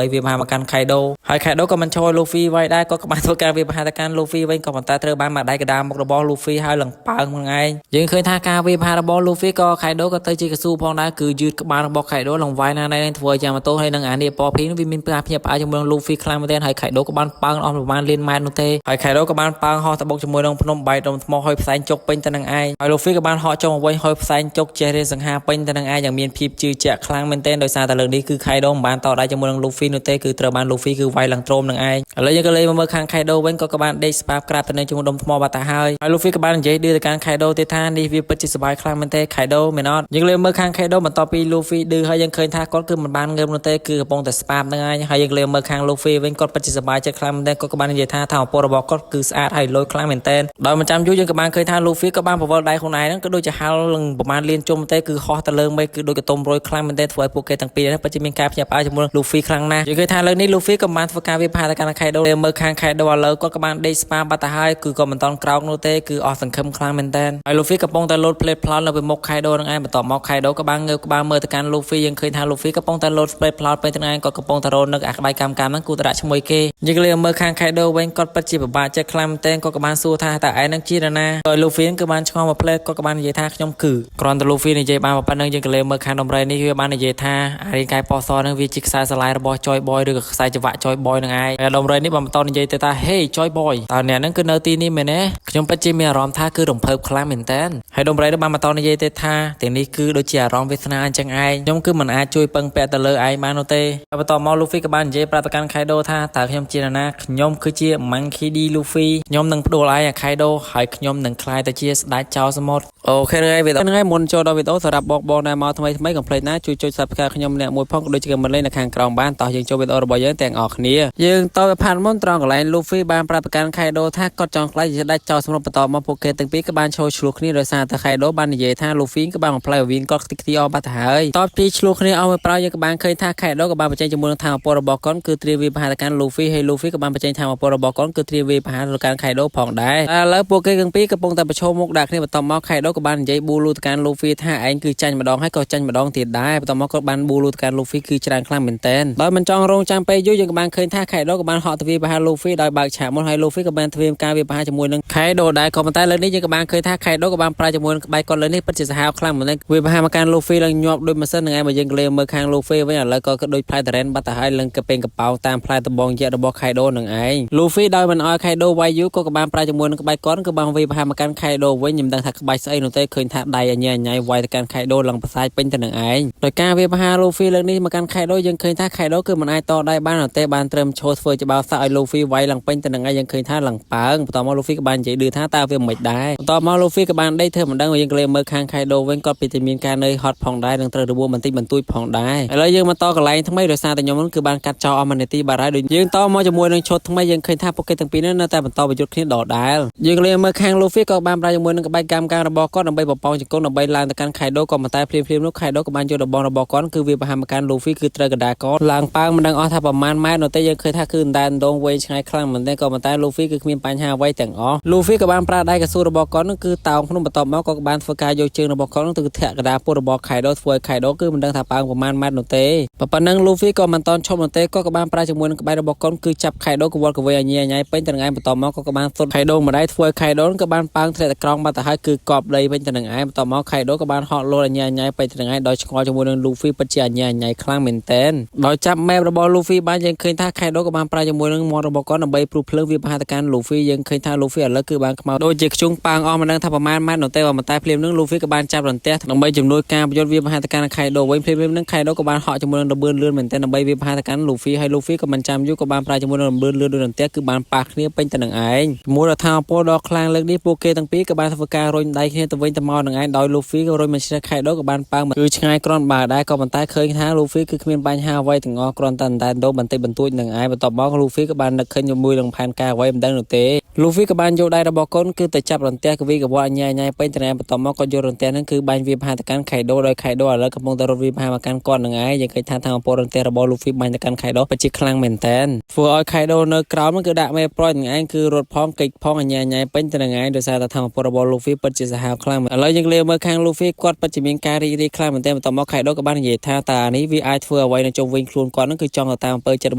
វាប្រហារមកកាន់ Kaido ហើយ Kaido ក៏មិនឈរ Luffy វាយដែរក៏បានធ្វើការវាប្រហារទៅកាន់ Luffy វិញក៏ប៉ុន្តែត្រូវបានមកដៃកដាមុខរបស់ Luffy ហើយឡើងប៉ើងនឹងឯងយើងឃើញថាការវាប្រហាររបស់ Luffy ក៏ Kaido ក៏ទៅជាកស៊ូផងដែរគឺយឺតក្បាលរបស់ Kaido ឡើងវាយណាណៃធ្វើយ៉ាងម៉ូតូហើយនឹងអានេះប៉ពីនោះវាមានការភ្ញាក់ផ្អើលជាមួយនឹង Luffy ខ្លាំងមែនទែនហើយ Kaido ក៏បានប៉ើងអស់ប្រហែលលានម៉ែត្រនោះទេហើយ Kaido ក៏បានប៉ើងហោះទៅបុកជាមួយនឹងភ្នំបែកដុំថ្មហើយផ្សែងជុកពេញទៅនឹងឯងហើយ Luffy ក៏បានហោះចុះមកវិញហើយផ្សែងជុកចេះរៀនសង្ហាពេញទៅនឹងឯងយ៉ាងមានភាពជឿជាក់ខ្លាំងមែនទែនដោយសារតែលើកនេះគឺ Kaido មិនបានតដៃជាមួយនឹង Luffy នោះទេគឺត្រូវបាន Luffy គឺវាយឡើងទ្រោមនឹងឯងឥឡូវយើងក៏លេងមកមើលខាង Kaido វិញក៏បានដេកស្ប៉ាបក្រាបទៅនឹងជាមួយដុំថ្មបាត់ទៅហើយ Luffy ក៏បាននិយាយឌឺទៅកាន់ Kaido ទៀតថានេះវាពិតជាសប្បាយខ្លាំងមែនទេ Kaido មែនអត់យើងលេងមើលខាង Kaido បន្ទាប់ពី Luffy ឌឺហើយយើងឃើញថាគាត់គឺមិនបានងើបនោះទេគឺកំពុងតែស្ប៉ាបនឹងឯងហើយ យើងលេងមើលខាង Luffy វិញគាត់ពិតជាសប្បាយចិត្តខ្លាំងមែនទែនគាត់ក៏បាននិយាយថាថាពលរបស់គាត់គឺស្អាតហើយលយខ្លាំងមែនទែនដោយមិនចាំយូរយើងក៏បានឃើញថា Luffy ក៏បានបវល់ដៃខ្លួនឯងហ្នឹងក៏ដូចជាហៅនឹងប្រមាណលានជុំទេគឺហោះទៅលើមេឃគឺដូចកតុំរយខ្លាំងមែនទែនធ្វើឲ្យពួកគេទាំងពីរហ្នឹងពិតជាមានការភ្ញាក់ផ្អើលជាមួយ Luffy ខ្លាំងណាស់យើងឃើញថាលើនេះ Luffy ក៏បានធ្វើការវាផាទៅកាន់ Kaido លេងមើលខាង Kaido ឥឡូវគាត់ក៏បានដេកស្ប៉ាបាត់ទៅហើយគឺក៏មិនតន់ក្រោកនោះទេគឺអស់សង្ឃឹមខ្លាំងមែនទែនហើយ Luffy កំពុងតែលោតផ្លេតផ្លោតនៅពីមុខ Kaido នឹងឯងបន្ទាប់មក Kaido ក៏បានងើបក្បាលមើលទៅកាន់ Luffy យើងឃើញថា Luffy កំពុងតែលោតផ្លេតផ្លោតពេលទាំងឯងគាត់កំពុងតែរត់នឹកអាក្បាច់កម្មហ្នឹងគូតដាក់ឈ្មោះគេយើងលេងមើលខាង Kaido វិញគាត់ពិតជាពិបាកចិត្តខ្លាំងមែនទែនគាត់ក៏បានសួរថាតើឯងនឹងជានរណាដោយ Luffy ក៏បានឆ្ងល់មកផ្លេតគាត់ក៏បាននិយាយថាខ្ញុំគឺគ្រាន់តែ Luffy និយាយបានប៉ុណ្្នឹងយើងក៏លេងមើលខាងដំរីនេះវាបាននិយាយថាអារីកាយប៉សហ្នឹងវាជាខ្សែស្រឡាយរបស់ Joy Boy ឬក៏ខ្សែចង្វាក់ Joy Boy ហ្នឹងឯងហើយដំរីនេះបានបន្តនិយាយទៅថា Hey Joy Boy តើអ្នកហ្នឹងគឺនៅទីនេះមែនទេខ្ញុំពិតជាមានអារម្មណ៍ថាគឺរំភើបខ្លាំងមែនទែនហើយដំរីនេះបានបន្តនិយាយទៅថាទាំងនេះគឺដូចជាអារម្មណ៍វាសនាអញ្ចឹងឯងខ្ញុំគឺមិនអាចជួយពឹងពាក់ទៅលើឯងបាននោះទេហើយបន្តមក Luffy ក៏បាននិយាយប្រាប់ទៅកាន់ Kaido ថាតើខ្ញុំជានរណាខ្ញុំគឺជា Monkey D Luffy ខ្ញុំនឹងផ្ដួលឯងអា Kaido ហើយខ្ញុំនឹងក្លាយទៅជាស្ដេចចៅសមុទ្រអូខេហើយវីដេអូហ្នឹងហើយមុនចូលដល់វីដេអូសម្រាប់បងដែលមកថ្មីកុំភ្លេចណាជួយចុច Subscribe ខ្ញុំម្នាក់មួយផងក៏ដូចជា comment លេខនៅខាងក្រោមបានតោះយើងចូលវីដេអូរបស់យើងទាំងអស់គ្នាយើងតទៅផាត់មុនត្រង់កន្លែង Luffy បានប្រាប់ទៅកាន់ Kaido ថាគាត់ចង់ក្លាយជាស្ដេចចៅសមុទ្របន្តមកពួកគេទាំងពីរក៏បានឈរឆ្លោះគ្នាដោយសារតែ Kaido បាននិយាយថា Luffy ក៏បានបំផ្លាញវិញ្ញាណគាត់ខ្ទេចខ្ទីអស់បាត់ទៅហើយតបពីឆ្លោះគ្នាអស់មួយប្រោយយើងក៏បានឃើញថា Kaido ក៏បានបញ្ចេញជាមួយនឹងថាមពលរបស់គាត់គឺត្រៀមវាប្រហារទៅកាន់ Luffy ហើយ Luffy ក៏បានបញ្ចេញថាមពលរបស់គាត់គឺត្រៀមវាប្រហារទៅកាន់ Kaido ផងដែរឥឡូវពួកគេទាំងពីរកំពុងតែប្រឈមមុខដាក់គ្នាបន្តមក Kaido ក៏បាននិយាយប៊ូលូទៅកាន់ Luffy ថាឯងគឺចាញ់ម្ដងហើយក៏ចាញ់ម្ដងទៀតដែរបន្តមកគាត់បានប៊ូលូទៅកាន់ Luffy គឺច្រើនខ្លាំងមែនទែនដោយមិនចង់រងចាំពេកយូរយើងក៏បានឃើញថា Kaido ក៏បានហក់ទៅវាប្រហារ Luffy ដោយបើកឆាកមុនហើយ Luffy ក៏បានធ្វើការវាប្រហារជាមួយនឹង Kaido ដែរក៏ប៉ុន្តែលើនេះយើងក៏បានឃើញថា Kaido ក៏បានប្រើជាមួយនឹងក្បាច់គាត់លើនេះពិតជាសាហាវខ្លាំងមែនទែនវាប្រហារមកកាន់ Luffy ឡើងញាប់ដូចម៉ាស៊ីននឹងឯងបើយើងក៏លេងមើលខាង Luffy វិញឥឡូវក៏ដូចផ្លែតារ៉ែនបាត់ទៅហើយឡើងកពេងកប៉ោងតាមផ្លែដំបងយក្សរបស់ Kaido នឹងឯង Luffy ដោយមិនឲ្យ Kaido វាយយូរក៏បានប្រើជាមួយនឹងក្បាច់គាត់ក៏បានវាប្រហារមកកាន់ Kaido វិញខ្ញុំដឹងថាក្បាច់ស្អីនោះទេឃើញថាដៃអញ្ញាញ៉ៃវាយទៅកាន់ Kaido ឡើងប្រសាយពេញទៅនឹងឯងដោយការវាប្រហារ Luffy លើកនេះមកកាន់ Kaido យើងឃើញថា Kaido គឺមិនអាចតដៃបានទេបានត្រឹមឈរធ្វើច្បាប់សាក់ឲ្យ Luffy វាយឡើងពេញទៅនឹងឯងយើងឃើញថាឡើងប៉ើងបន្តមក Luffy ក៏បាននិយាយឌឺថាតើវាមិនដែរបន្តមក Luffy ក៏បានដេកធ្វើមិនដឹងយើងក៏លេងមើលខាង Kaido វិញគាត់ពិតជាមានការនឿយហត់ផងដែរនឹងត្រូវរបួសបន្តិចបន្តួចផងដែរឥឡូវយើងមកតកន្លែងថ្មីដោយសារតែខ្ញុំនឹងគឺបានកាត់ចោលអស់មួយនាទីបាត់ហើយដូចយើងតមកជាមួយនឹងឈុតថ្មីយើងឃើញថាពួកគេទាំងពីរនេះនៅតែបន្តប្រយុទ្ធគ្នាដដែលយើងក៏លេងមើលខាង Luffy ក៏បានប្រើជាមួយនឹងក្បាច់កម្មការរបស់គាត់ដើម្បីបបងជង្គង់ដើម្បីឡើងទៅកាន់ Kaido ក៏ប៉ុន្តែភ្លាមនោះ Kaido ក៏បានយករបស់គាត់គឺវាប្រហារមកកាន់ Luffy គឺត្រូវកណ្ដាលកឡើងប៉ើងមិនដឹងអស់ថាប្រមាណម៉ែត្រនោះទេយើងឃើញថាគឺអណ្ដែតដងវែងឆ្ងាយខ្លាំងមែនទេក៏ប៉ុន្តែ Luffy គឺគ្មានបញ្ហាអ្វីទាំងអស់ Luffy ក៏បានប្រើដៃកស៊ូរបស់គាត់នោះគឺតោងក្នុងបន្ទាប់មកក៏បានធ្វើការយកជើងរបស់គាត់នោះទៅធាក់កណ្ដាលពុតរបស់ Kaido ធ្វើឲ្យ Kaido គឺមិនដឹងថាប៉ើងប្រមាណម៉ែត្រនោះទេប៉ុណ្ណឹង Luffy ក៏មិនតន់ឈប់នោះទេក៏បានប្រើជាមួយនឹងក្បាច់របស់គាត់គឺចាប់ Kaido កវល់កវែងញ៉ៃពេញទៅនឹងឯងបន្ទាប់មកក៏បានសុត Kaido ម្ដាយធ្វើឲ្យ Kaido ក៏បានប៉ើងធ្លាក់ទៅក្រោមបាត់ទៅហើយគឺកប់ដីពេញទៅនឹងឯងបន្ទាប់មក Kaido ក៏បានហក់លោតញ៉ៃពេញទៅនឹងឯងដោយឆ្ងល់ជាមួយនឹង Luffy ពិតជាញ៉ៃខ្លាំងមែនទែនដោយចាប់ map របស់ Luffy បានយើងឃើញថា Kaido ក៏បានប្រើជាមួយនឹងមាត់របស់គាត់ដើម្បីព្រុសភ្លើងវាប្រហារទៅកាន់ Luffy យើងឃើញថា Luffy ឥឡូវគឺបានខ្មៅដូចជាខ្ជុងប៉ាងអស់មិនដឹងថាប្រមាណម៉ែត្រនោះទេប៉ុន្តែភ្លាមនឹង Luffy ក៏បានចាប់រន្ទះដើម្បីជំនួយការប្រយុទ្ធវាប្រហារទៅកាន់ Kaido វិញភ្លាមនឹង Kaido ក៏បានហក់ជាមួយនឹងរបឿនលឿនមែនទែនដើម្បីវាប្រហារទៅកាន់ Luffy ហើយ Luffy ក៏មិនចាំយូរក៏បានប្រើជាមួយនឹងរបឿនលឿនដូចរន្ទះគឺបានប៉ះគ្នាពេញទៅនឹងឯងជាមួយរដ្ឋាភិបាលដ៏ខ្លាំងលើកនេះពួកគេទាំងពីរក៏បានធ្វើការរុញដៃគ្នាទៅវិញទៅមកនឹងឯងដោយ Luffy ក៏រុញមកឆ្នះ Kaido ក៏បានប៉ើងគឺឆ្ងាយគ្រាន់បើដែរក៏ប៉ុន្តែឃើញថា Luffy គឺគ្មានបញ្ហាអ្វីទាំងអស់គ្រាន់តែអណ្ដែតដងបន្តិចបន្តួចនឹងឯងបន្ទាប់មក Luffy ក៏បាននឹកឃើញជាមួយនឹងផែនការអ្វីមិនដឹងនោះទេ Luffy ក៏បានយកដៃរបស់កូនគឺទៅចាប់រន្ទះកវីកវ៉ាញ៉ៃពេញទៅនឹងបន្ទាប់មកក៏យករន្ទះហ្នឹងគឺបាញ់វាប្រហារទៅកាន់ Kaido ដោយ Kaido ឥឡូវកំពុងតែរត់វាប្រហារមកកាន់គាត់នឹងឯងយើងឃើញថាថាពលរន្ទះរបស់ Luffy បាញ់ទៅកាន់ Kaido ពិតជាខ្លាំងមែនតើធ្វើឲ្យ Kaido នៅក្រោមហ្នឹងគឺដាក់មេប្រូចនឹងឯងគឺរត់ផងកិច្ចផងញ៉ៃពេញទៅនឹងឯងដោយសារតែថាពលរបស់ Luffy ពិតជាសាហាវខ្លាំងឥឡូវយើងលេងមើលខាង Luffy គាត់ពិតជាមានការរីករាយខ្លាំងមែនតើបន្ទាប់មក Kaido ក៏បាននិយាយថាតើអានេះវាអាចធ្វើអ្វីនៅជុំវិញខ្លួនគាត់ហ្នឹងគឺចង់ទៅតាមអំពើចិត្តរ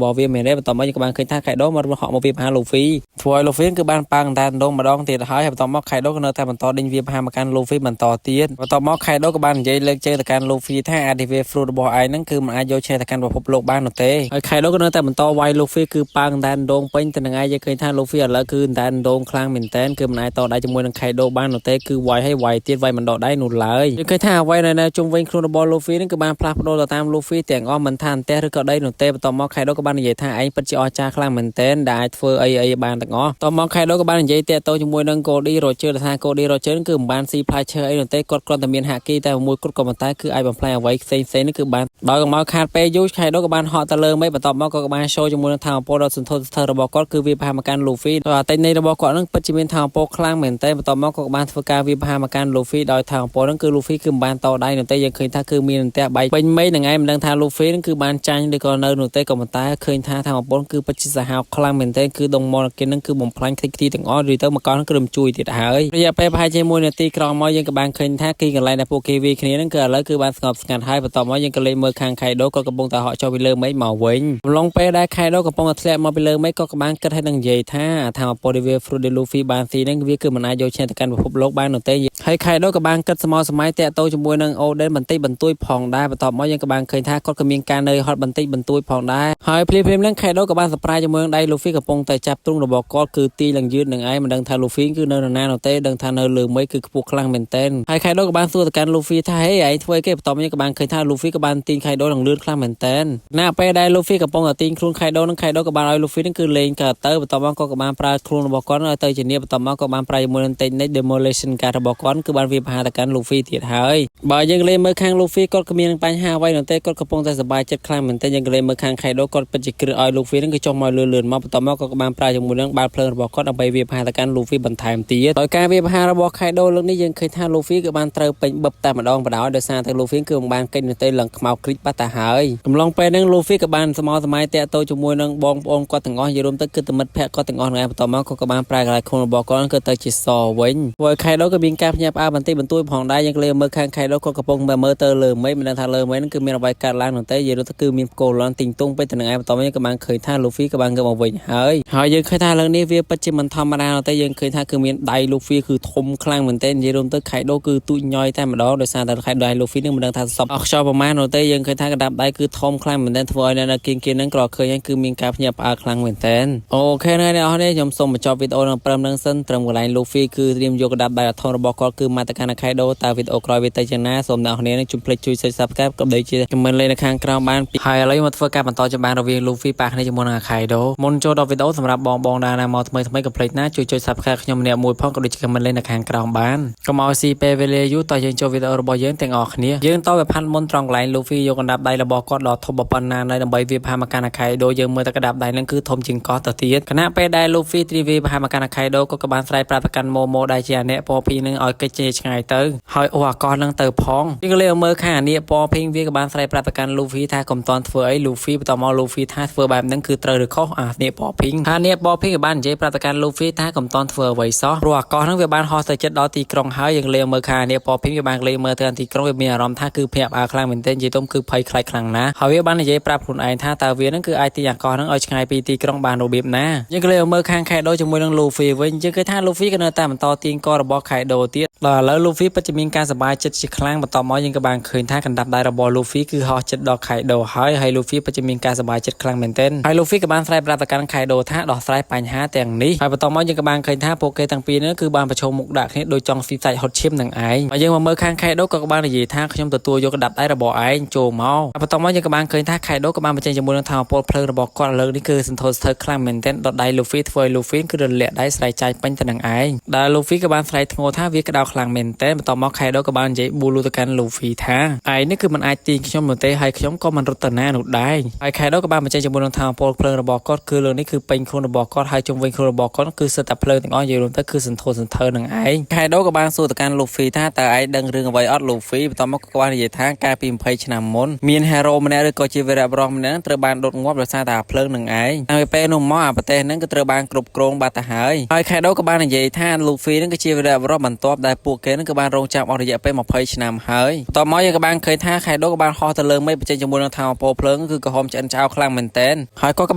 បស់វាមែនទេបន្ទាប់មកយើងក៏បានឃើញថា Kaido មកហក់មកវាប្រហារ Luffy ធ្វើឲ្យ Luffy គឺបានប៉ាងតែដងម្ដងទៀតហើយបន្ទាប់មក Kaido ក៏នៅតែបន្តដេញវាប្រហារមកកាន់ Luffy បន្តទៀតបន្ទាប់មក Kaido ក៏បាននិយាយលើកជើងទៅកាន់ Luffy ថា Activate Fruit របស់ឯងហ្នឹងគឺមិនអាចយកឈ្នះទៅកាន់ពិភពលោកបាននោះទេហើយ Kaido ក៏នៅតែបន្តវាយ Luffy គឺប៉ាងតែដងពេញទៅនឹងឯងយើងឃើញថា Luffy ឥឡូវគឺតែដងខ្លាំងមែនតើគឺមិនអាចតដៃជាមួយនឹង Kaido បាននោះទេគឺវាយហើយវាយទៀតវាយមិនដកដៃនោះឡើយយើងឃើញថាអ្វីនៅជុំវិញខ្លួនរបស់ Luffy ហ្នឹងគឺបានផ្លាស់ប្ដូរទៅតាម Luffy ទាំងអស់មិនថាអន្ទះឬក៏ដីនោះទេបន្ទាប់មក Kaido ក៏បាននិយាយថាឯងពិតជាអស្ចារ្យខ្លាំងមែនតើដែលអាចធ្វើអីបានទាំងអស់បន្ទាប់មក Kaido ក៏បាននិយាយតាក់ទងជាមួយនឹង Cody Roger ថា Cody Roger គឺមិន บ้านซีพลายเชอร์ไอ้หนุ่มเต้กดกรอนแต่เมียนหากีแต่มวยกดกรอนใต้คือไอ้บังพลายเอาไว้เซนนี่คือบ้านดอยกับมาขาดเปยุใครดอยกับบ้านเหาะตะเลิงไม่ปตอบมากับบ้านโชว์จมูกทางโปรดสุนทรเธอระบอกก็คือวิพามาการลูฟี่แต่ในระบอกก่อนนั่งปัจจุบันทางโปรคลั่งเหมือนเต้ปตอบมากับบ้านฝึกการวิพามาการลูฟี่ดอยทางโปรนั่นคือลูฟี่คือบ้านต่อได้หนุ่มเต้ยังเคยท่าคือมีหนุ่มเต้ใบเป็นไม่หนึ่งไงมันดังทางลูฟี่นั่นคือบ้านจันเด็กก่อนเนินหนุ่มเต้กับมันใต้เคยท่าทางโปรคือปัจจุบันหาวคลั่งเหมือนเต้คือดงมอลกินนั่นคือบ่มพลังที่ถึงอ้อหรือเต้มาก่อนนั่นคือลมจุยติดหายระยะไปภายใจมวยตีกรองมอยังกับบ้านเคยท่ากีกันไรในโปรกีวีนี้นั่นคือแล้วคือบ้านสงบสงัดให้ปตอบมายังกะเลยเมื่อคางไข่โดก็กระบงตาเหาะชอบไปเลยไม่หมอเว้นลงไปได้ไข่โดกับปงอัดแสบมาไปเลยไม่ก็กระบ้านก็ให้ดังใหญ่ท่าทางโปรดิเวฟรูเดลูฟี่บานซีนั่นคือคือมันอายุเช่นกันพบโลกบ้านหนุ่มเตยให้ไข่โดกับบ้านก็สมอสมัยแต่โตจมวยนั่งโอเดินบันตีบันตุ้ยพองได้ปตอบมายังกับบ้านเคยท่าก็กระมีการเลยฮอตบันตีบันตุ้ยพองได้หายเพลียเรื่องไข่โดกับบ้านสปรายจมวยได้ลูฟี่กับปงแต่จับตุ้งระบอกก็คือตีหลังยืดหนึ่งไอ้มันดังทางลูฟี่คือเนินหน้าหนุ่มเตยดังทางเนินเลืองไม่คือพวกคลั่งเมนเทนให้ไข่โดกับบ้านสู้กันลูฟี่ท่าให้ไอ้ถ้วยเก็บต่อมายังกับบ้านเคยท่าลูฟี่กับบ้านตีนไข่โดหลังเลือดคลั่งเมนเทนหน้าไปได้ลูฟี่กับปงกับตีนครูนไข่โดนั่งไข่โดกับบ้านไอ้ลูฟี่นั่นคือเลนกับเตอร์ต่อมาก็กับบ้านปลาครูนระบอกก้อนไอ้เตอร์จีเนียต่อมาก็บ้านปลายมวยนั่นเตนในเดโมเลชันการระบอกก้อนคือบ้านวิพาตะกันลูฟี่ติดหายบ่ายยังเลยเมื่อครั้งลูฟี่ก็มีปัญหาไว้หนุ่มเต้ก็กระปงแต่สบายจัดคลั่งเหมือนเต้ยังเลยเมื่อครั้งไข่โดก็เป็นจิกรือไอ้ลูฟี่นั่นคือจงมาเลื่อนมาต่อมาก็กับบ้านปลายจมูกนั่งบ้านเพลินระบอกก้อนเอาไปวิพาตะกันลูฟี่บรรทายตีโดยการวิพาระบอกไข่โดเรื่องนี้ยังเคยท่าลูฟี่กับบ้านเตอร์เป็นแบบแต่มาดองประดาวโดยสารแต่ลูฟี่คือบ้านกินเต้หลังเมาคลิปปัตตาหายกำลังไปนั่งลูฟี่กับบ้านสมอสมัยเตะโตจมูกนั่งบององก็ถึงอ้อยยืมเต้คือตะมัดแพะก็ถึงอ้อยไงต่อมาก็กับบ้านปลายหลายคนระบอกก้อนก็เตอจิตซอเว้นวัยไข่โดก็บินการพยาบาลบันตีบรรทุยผ่องได้ยังเลยเมื่อครั้งไข่โดก็กระปงแบบเมื่อเตอร์เลยไม่มันทางเลยไม่นั่นคือมีระบายการล้างหนุ่มเต้ยืมก็คือมีโกลอนติงตุ้งไปถึงไงต่อมายังกับบ้านเคยท่าลูฟี่กับบ้านก็มาเว้นหายยังเคยท่าเรื่องนี้เวียปัจจุบันธรรมดาแต่ยังเคยท่าคือมีไดลูฟี่คือทมคลั่งเหมือนเต้นยืมเต้ไข่โดคือตุยย่อยแต่มาดอโดยสารแต่ไข่ไดลูฟี่นึงมันดังทางสอบออกชอบประมาณหนุ่มเต้ยังเคยท่ากระดับได้คือทมคลั่งเหมือนเต้นทวอยนั่นกินนั่นกรอกเคยยังคือมีการพยาบาลคลั่งเหมือนเต้นโอเคเนี่ยเอาเนี่ยยมส่งมาจอบวิดีโอนั่งเปิมนั่งสั้นเติมกับไลน์ลูฟี่คือเตรียมโยกระดับได้ทองระบอกก็คือมาตรการไข่โดตาวิดีโอกรอยวิจัยชนะสมดาวเนี่ยจุดเพลย์ช่วยซับสไครป์กับเดจิคอมเมนต์เลยในข้างกลางบ้านไฮไลท์มาเพื่อการบรรทอนจะบ้านเราเวียนลูฟี่ปากในจำนวนไข่โดมนโจดวิดีโอสำหรับบองดานามอทำไมกับเพลย์นะช่วยซับสไครป์ขยมเนี่ยมวยพ่อก็ดูคอมเมนต์เลยในข้างกลางบ้านก็มาซีเปเวเลยุต่อยังโจวิดีโอระบอกยังแต่งออกเนี่ยยังต่อแบบพันมนตรองไลน์ลูฟี่โยกันดับได้ระบอกก็หลอดทบปนนานในลำใบวิพามาการไข่โดยังเมื่อตะกระดับได้นั่นคือทมจิงก็ต่อตีคณะไปได้ลูฟี่ทีวีพามาการไข่โดก็กบาลสไลปราตกันโมได้เจียเนี่ยพอพีนึงเอากระเจชไงเตอร์หอยอวกรนั่งเตอร์พองยังเลยเมื่อข่าเนี่ยพอพิงวิกบาลสไลปราตกันลูฟี่ท่ากลมตอนเฟื่อยลูฟี่ต่อมาลูฟี่ท่าเฟื่อแบบนั้นคือเตอร์หรือเขาเนี่ยพอพิงท่าเนี่ยพอพิงกับบ้านเจปราตกันลูฟี่ท่ากลมตอนเฟื่อไว้ซอรัวกรทั้งเวบานฮอสเจ็ดดอตีกรงหายยังเลยเมื่อข่าเนี่ยพอพิงกับบางเลยเมื่อเตือนตีกรงเวมีอารมณ์ท่าคือเพียบอาคลังเหมือนเต้นเจต้มคือภัยคลายคลังนะเขาเวบานเจปราบหุ่นไอท่าตาเวียนั่นคือไอตีอย่างกรทั้งเอาชงายปีตีกรงบานโรบิบนะยังเลยเมื่อข้างไข่โดจมูกนั่งลูฟี่ไว้ยังเคยท่าลูฟี่กันเนอแต่มันต่อตีนก็ระบอกไข่โดเตี้ยแล้วลูฟี่ปัจจุบันการสบายจัดจิครั้งมาต่อมายังกับบางเคยท่ากันดับได้ระบอกลูฟี่คือฮอจัดดอกไข่โดให้ลูฟี่ปัจจุบันการสบายจัดครั้งเหมือนเต้นให้ลูฟี่กับบางสไลปราตกันไข่โดท่าดอกสไลปัญหาแต่งนี้ให้ต่อมายังกับบางเคยท่าโปเกตั้งปีนั่นคือบางประชมมุกดักนี้โดยจองฟีใส่ฮอตชิมหนังไอมายังมาเมื่อข้างไข่โดกับบางในยีท่าขยมตัวยกระดับได้ระบอกไอโจเมาต่อมายังกับบางเคยท่าไข่โดกับบางประจันจมูกทางโปเพลระบอกก้อนเลิกนี่คือสินโทสเธอครั้งเหมือนเต้นดอกได้ลูฟี่ทวยลูฟี่คือเดินเละได้สไลใจเป็นแต่หนังไอดาลูฟี่กับบางสไลท์โง่ท่าวิกระดาวคลังเหม็นเต้ต่อมาไข่โดกับบางเจบูรูตกันลูฟี่ท่าไอนี่คือมันไอตีขยมเหมือนเต้ให้ขยมก็มันรถหน้าหนุดได้ไอไข่โดกับบางประจันจมูกทางโปเพลระบอกก้อนคือเรื่องนี้คือเป็นคนระบอกก้อนให้จงเป็นคนระบอกก้อนคือสตับเพลิงต่างอ้อยอยู่รวมแต่คือสินโทสินเธอหนังไอไข่โดกับบางสู้ตกันลูฟี่ท่าแต่ไอดังเรื่องไวออดลูฟี่ต่อมากับบางในทางการปีมเพย์ชนะมนมีนเฮโร่มันได้ก็จีเวราบรองมันนั้นตระบานโดดงบโดยซาตาเพลิงหนังไอไอเปนุ่มมออาปเต้นั้นก็ตระบานกรุบกรงบาตาหายไอไข่โดกับบางในท่าลูฟี่นั้นก็จีเวราบรองมันตอบได้ปวกเกนั้นกับบางโรงจับอริยะไปมาเพย์ชนะหายต่อมาอย่างกับบางเคยท่าไข่โดกับบางฮอตะเลิงไม่ประจันจมูกทางโปเพลิงก็คือกระหอมจันเจ้าคลั่งเหมือนเต้นหายก็กับ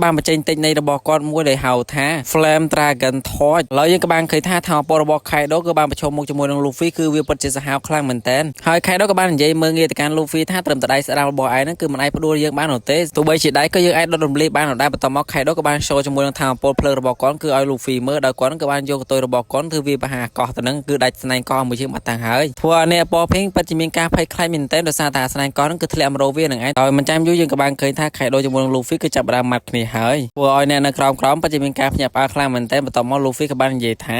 บางประจันติในระบอกก้อนมวยได้เห่าท่าแฟลมตรากันทอดแล้วยังกับบางเคยท่าทางโประบอกไข่โดกับบางประชมมุกจมูกลูฟี่คือวิปัสสหาวคลั่งเหมือนเต้นหายไข่โดกับบางใหญ่เมืองเงยแต่การลูฟี่ท่าเติมแต่ได้สระบอกไอ้นั่นคือมันไอ้พดูยังบ้านหนูเต้ตัวใบฉีดได้ก็ยังไอ้โดนรีบ้านหนูได้ต่อมาไข่โดกับบางโชว์จมูกทางโปเพลิงระบอกก้อนคือไอ้ลูฟี่เมื่อได้ก้อนกับบางโยกตัวระบอกก้อนคือวิปหาเกาะแต่นั้นคือได้ในเกาะ មួយជាងបាត់តាំងហើយធ្វើនេះពណ៌ភេងពិតជាមានការភ័យខ្លាចមែនទែនដោយសារតែស្នាយកនឹងគឺធ្លាក់មករោវានឹងឯងដោយមិនចាំយូរយើងក៏បានឃើញថាខៃដូជាមួយនឹងលូហ្វីគឺចាប់ផ្ដើមម៉ាត់គ្នាហើយធ្វើឲ្យអ្នកនៅក្រោមពិតជាមានការភ្ញាក់ផ្អើលខ្លាំងមែនទែនបន្ទាប់មកលូហ្វីក៏បាននិយាយថា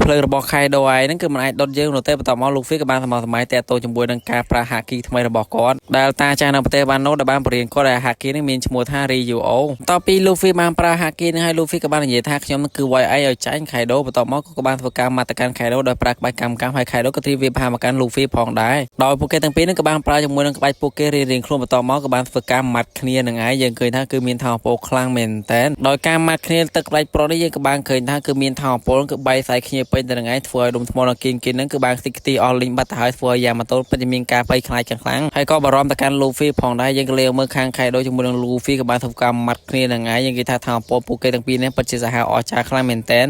ភ្លើងរបស់ខៃដូឯងហ្នឹងគឺមិនអាចដុតយើងនោះទេបន្ទាប់មកលូហ្វីក៏បានសម័យតាក់ទងជាមួយនឹងការប្រើហាគីថ្មីរបស់គាត់ដែលតាចាស់នៅប្រទេសវ៉ាណូដែលបានបរៀនគាត់ឲ្យហាគីនេះមានឈ្មោះថា Ryuo តទៅពីលូហ្វីបានប្រើហាគីនេះហើយលូហ្វីក៏បាននិយាយថាខ្ញុំនឹងគឺវាយឯងឲ្យចាញ់ខៃដូបន្ទាប់មកក៏បានធ្វើការម៉ាត់ទៅកាន់ខៃដូដោយប្រើក្បាច់កម្មហើយខៃដូក៏ទ្រីវាផាមកកាន់លូហ្វីផងដែរដោយពួកគេទាំងពីរនឹងក៏បានប្រើជាមួយនឹងក្បាច់ពួកគេរៀងៗខ្លួនបន្ទាប់មកក៏បានធ្វើការម៉ាត់គ្នានឹងឯងយើងឃើញថាគឺមានថាមពលខ្លាំងមែនតើដោយការម៉ាត់គ្នាទឹកក្បាច់ប្រុសនេះយើងក៏បានឃើញថាគឺមានថាមពលគឺបែកសាយគ្នាពេញទៅនឹងឯងធ្វើឲ្យដុំថ្មនៅគៀងហ្នឹងគឺបានខ្ទេចខ្ទីអស់លីងបាត់ទៅហើយធ្វើឲ្យយ៉ាម៉ាតូពិតជាមានការភ័យខ្លាចខ្លាំងហើយក៏បារម្ភទៅកាន់លូហ្វីផងដែរយើងក៏លេងមើលខាងខៃដូជាមួយនឹងលូហ្វីក៏បានធ្វើការម៉ាត់គ្នានឹងឯងយើងនិយាយថាថាមពលពួកគេទាំងពីរនេះពិតជាសាហាវអស្ចារ្យខ្លាំងមែនតើឥ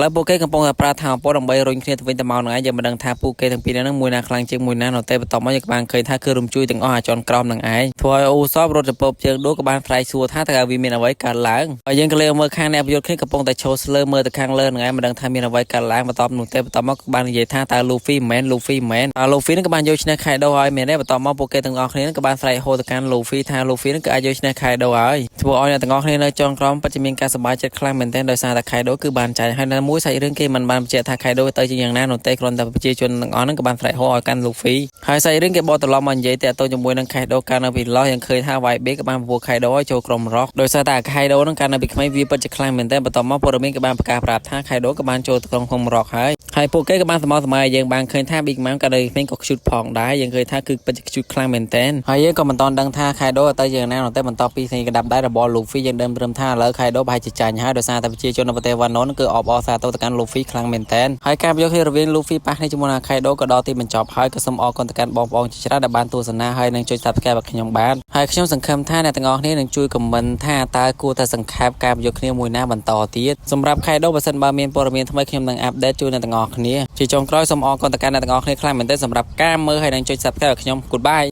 ឡូវពួកគេកំពុងតែប្រើថាមពលដើម្បីរុញគ្នាទៅវិញទៅមកនឹងឯងយើងមិនដឹងថាពួកគេទាំងពីរនេះមួយណាខ្លាំងជាងមួយណានោះទេបន្ទាប់មកយើងក៏បានឃើញថាគឺរំជួយទាំងអស់អាចន់ក្រោមនឹងឯងធ្វើឲ្យអូសបរត់ចពើជើងដូក៏បានស្រែកសួរថាតើវាមានអ្វីកើតឡើងហើយយើងក៏លេងមើលខាងអ្នកប្រយុទ្ធគ្នាកំពុងតែឈោស្លើមើលទៅខាងលើនឹងឯងមិនដឹងថាមានអ្វីកើតឡើងបន្ទាប់នោះទេបន្ទាប់មកក៏បាននិយាយថាតើលូហ្វីមិនលូហ្វីមិនលូហ្វីនឹងក៏បានយកឈ្នះខៃដូហើយមែនទេបន្ទាប់មកពួកគេទាំងអស់គ្នាក៏បានស្រែកហៅទៅកាន់លូហ្វីថាលូហ្វីនឹងក៏អាចយកឈ្នះខៃដូហើយធ្វើឲ្យអ្នកទាំងអស់គ្នានៅចុងក្រោមពិតជាមានការសប្បាយចិត្តខ្លាំងមែនទែនដោយសារតែខៃដូគឺបានចាញ់ហើយនៅមួយសាច់រឿងគេមិនបានបញ្ជាក់ថាខៃដូទៅជាយ៉ាងណានោះទេគ្រាន់តែប្រជាជនទាំងអស់ហ្នឹងក៏បានស្រែកហៅឲ្យកាន់លូហ្វីហើយសាច់រឿងគេបកត្រឡប់មកនិយាយតាក់ទងជាមួយនឹងខៃដូកាលនៅពីឡោះយើងឃើញថាវាយបេក៏បានពពោះខៃដូឲ្យចូលក្រុមរកដោយសារតែខៃដូនឹងកាលនៅពីក្មេងវាពិតជាខ្លាំងមែនទែនបន្ទាប់មកព័ត៌មានក៏បានប្រកាសប្រាប់ថាខៃដូក៏បានចូលទៅក្នុងរកហើយពួកគេក៏បានសម័យយើងបានឃើញថា Big Mom ក៏នៅក្មេងក៏ខ្ជូតផងដែរយើងឃើញថាគឺពិតជាខ្ជូតខ្លាំងមែនទែនហើយយើងក៏មិនតន់ដឹងថាខៃដូទៅយ៉ាងណានោះទេបន្ទាប់ពីស្ដាប់ដៃរបស់លូហ្វីយើងដឹងត្រឹមថាឥឡូវខៃដូប្រហែលជាចាញ់ហើយដោយសារតែប្រជាជននៅប្រទេសវ៉ាណូគឺអបអរសាទរទៅកាន់លូហ្វីខ្លាំងមែនទែនហើយការប្រយុទ្ធគ្នារវាងលូហ្វីប៉ះគ្នាជាមួយនឹងខៃដូក៏ដល់ទីបញ្ចប់ហើយក៏សូមអរគុណទៅកាន់បងប្អូនជាច្រើនដែលបានទស្សនាហើយនឹងជួយ Subscribe ឲ្យខ្ញុំបានហើយខ្ញុំសង្ឃឹមថាអ្នកទាំងអស់គ្នានឹងជួយ Comment ថាតើគួរតែសង្ខេបការប្រយុទ្ធគ្នាមួយណាបន្តទៀតសម្រាប់ខៃដូបើសិនបើមានព័ត៌មានថ្មីខ្ញុំនឹង Update ជូនអ្នកទាំងអស់គ្នាជាចុងក្រោយសូមអរគុណទៅកាន់អ្នកទាំងអស់គ្នាខ្លាំងមែនទែនសម្រាប់ការមើលហើយនឹងជួយ Subscribe ឲ្យខ្ញុំ Goodbye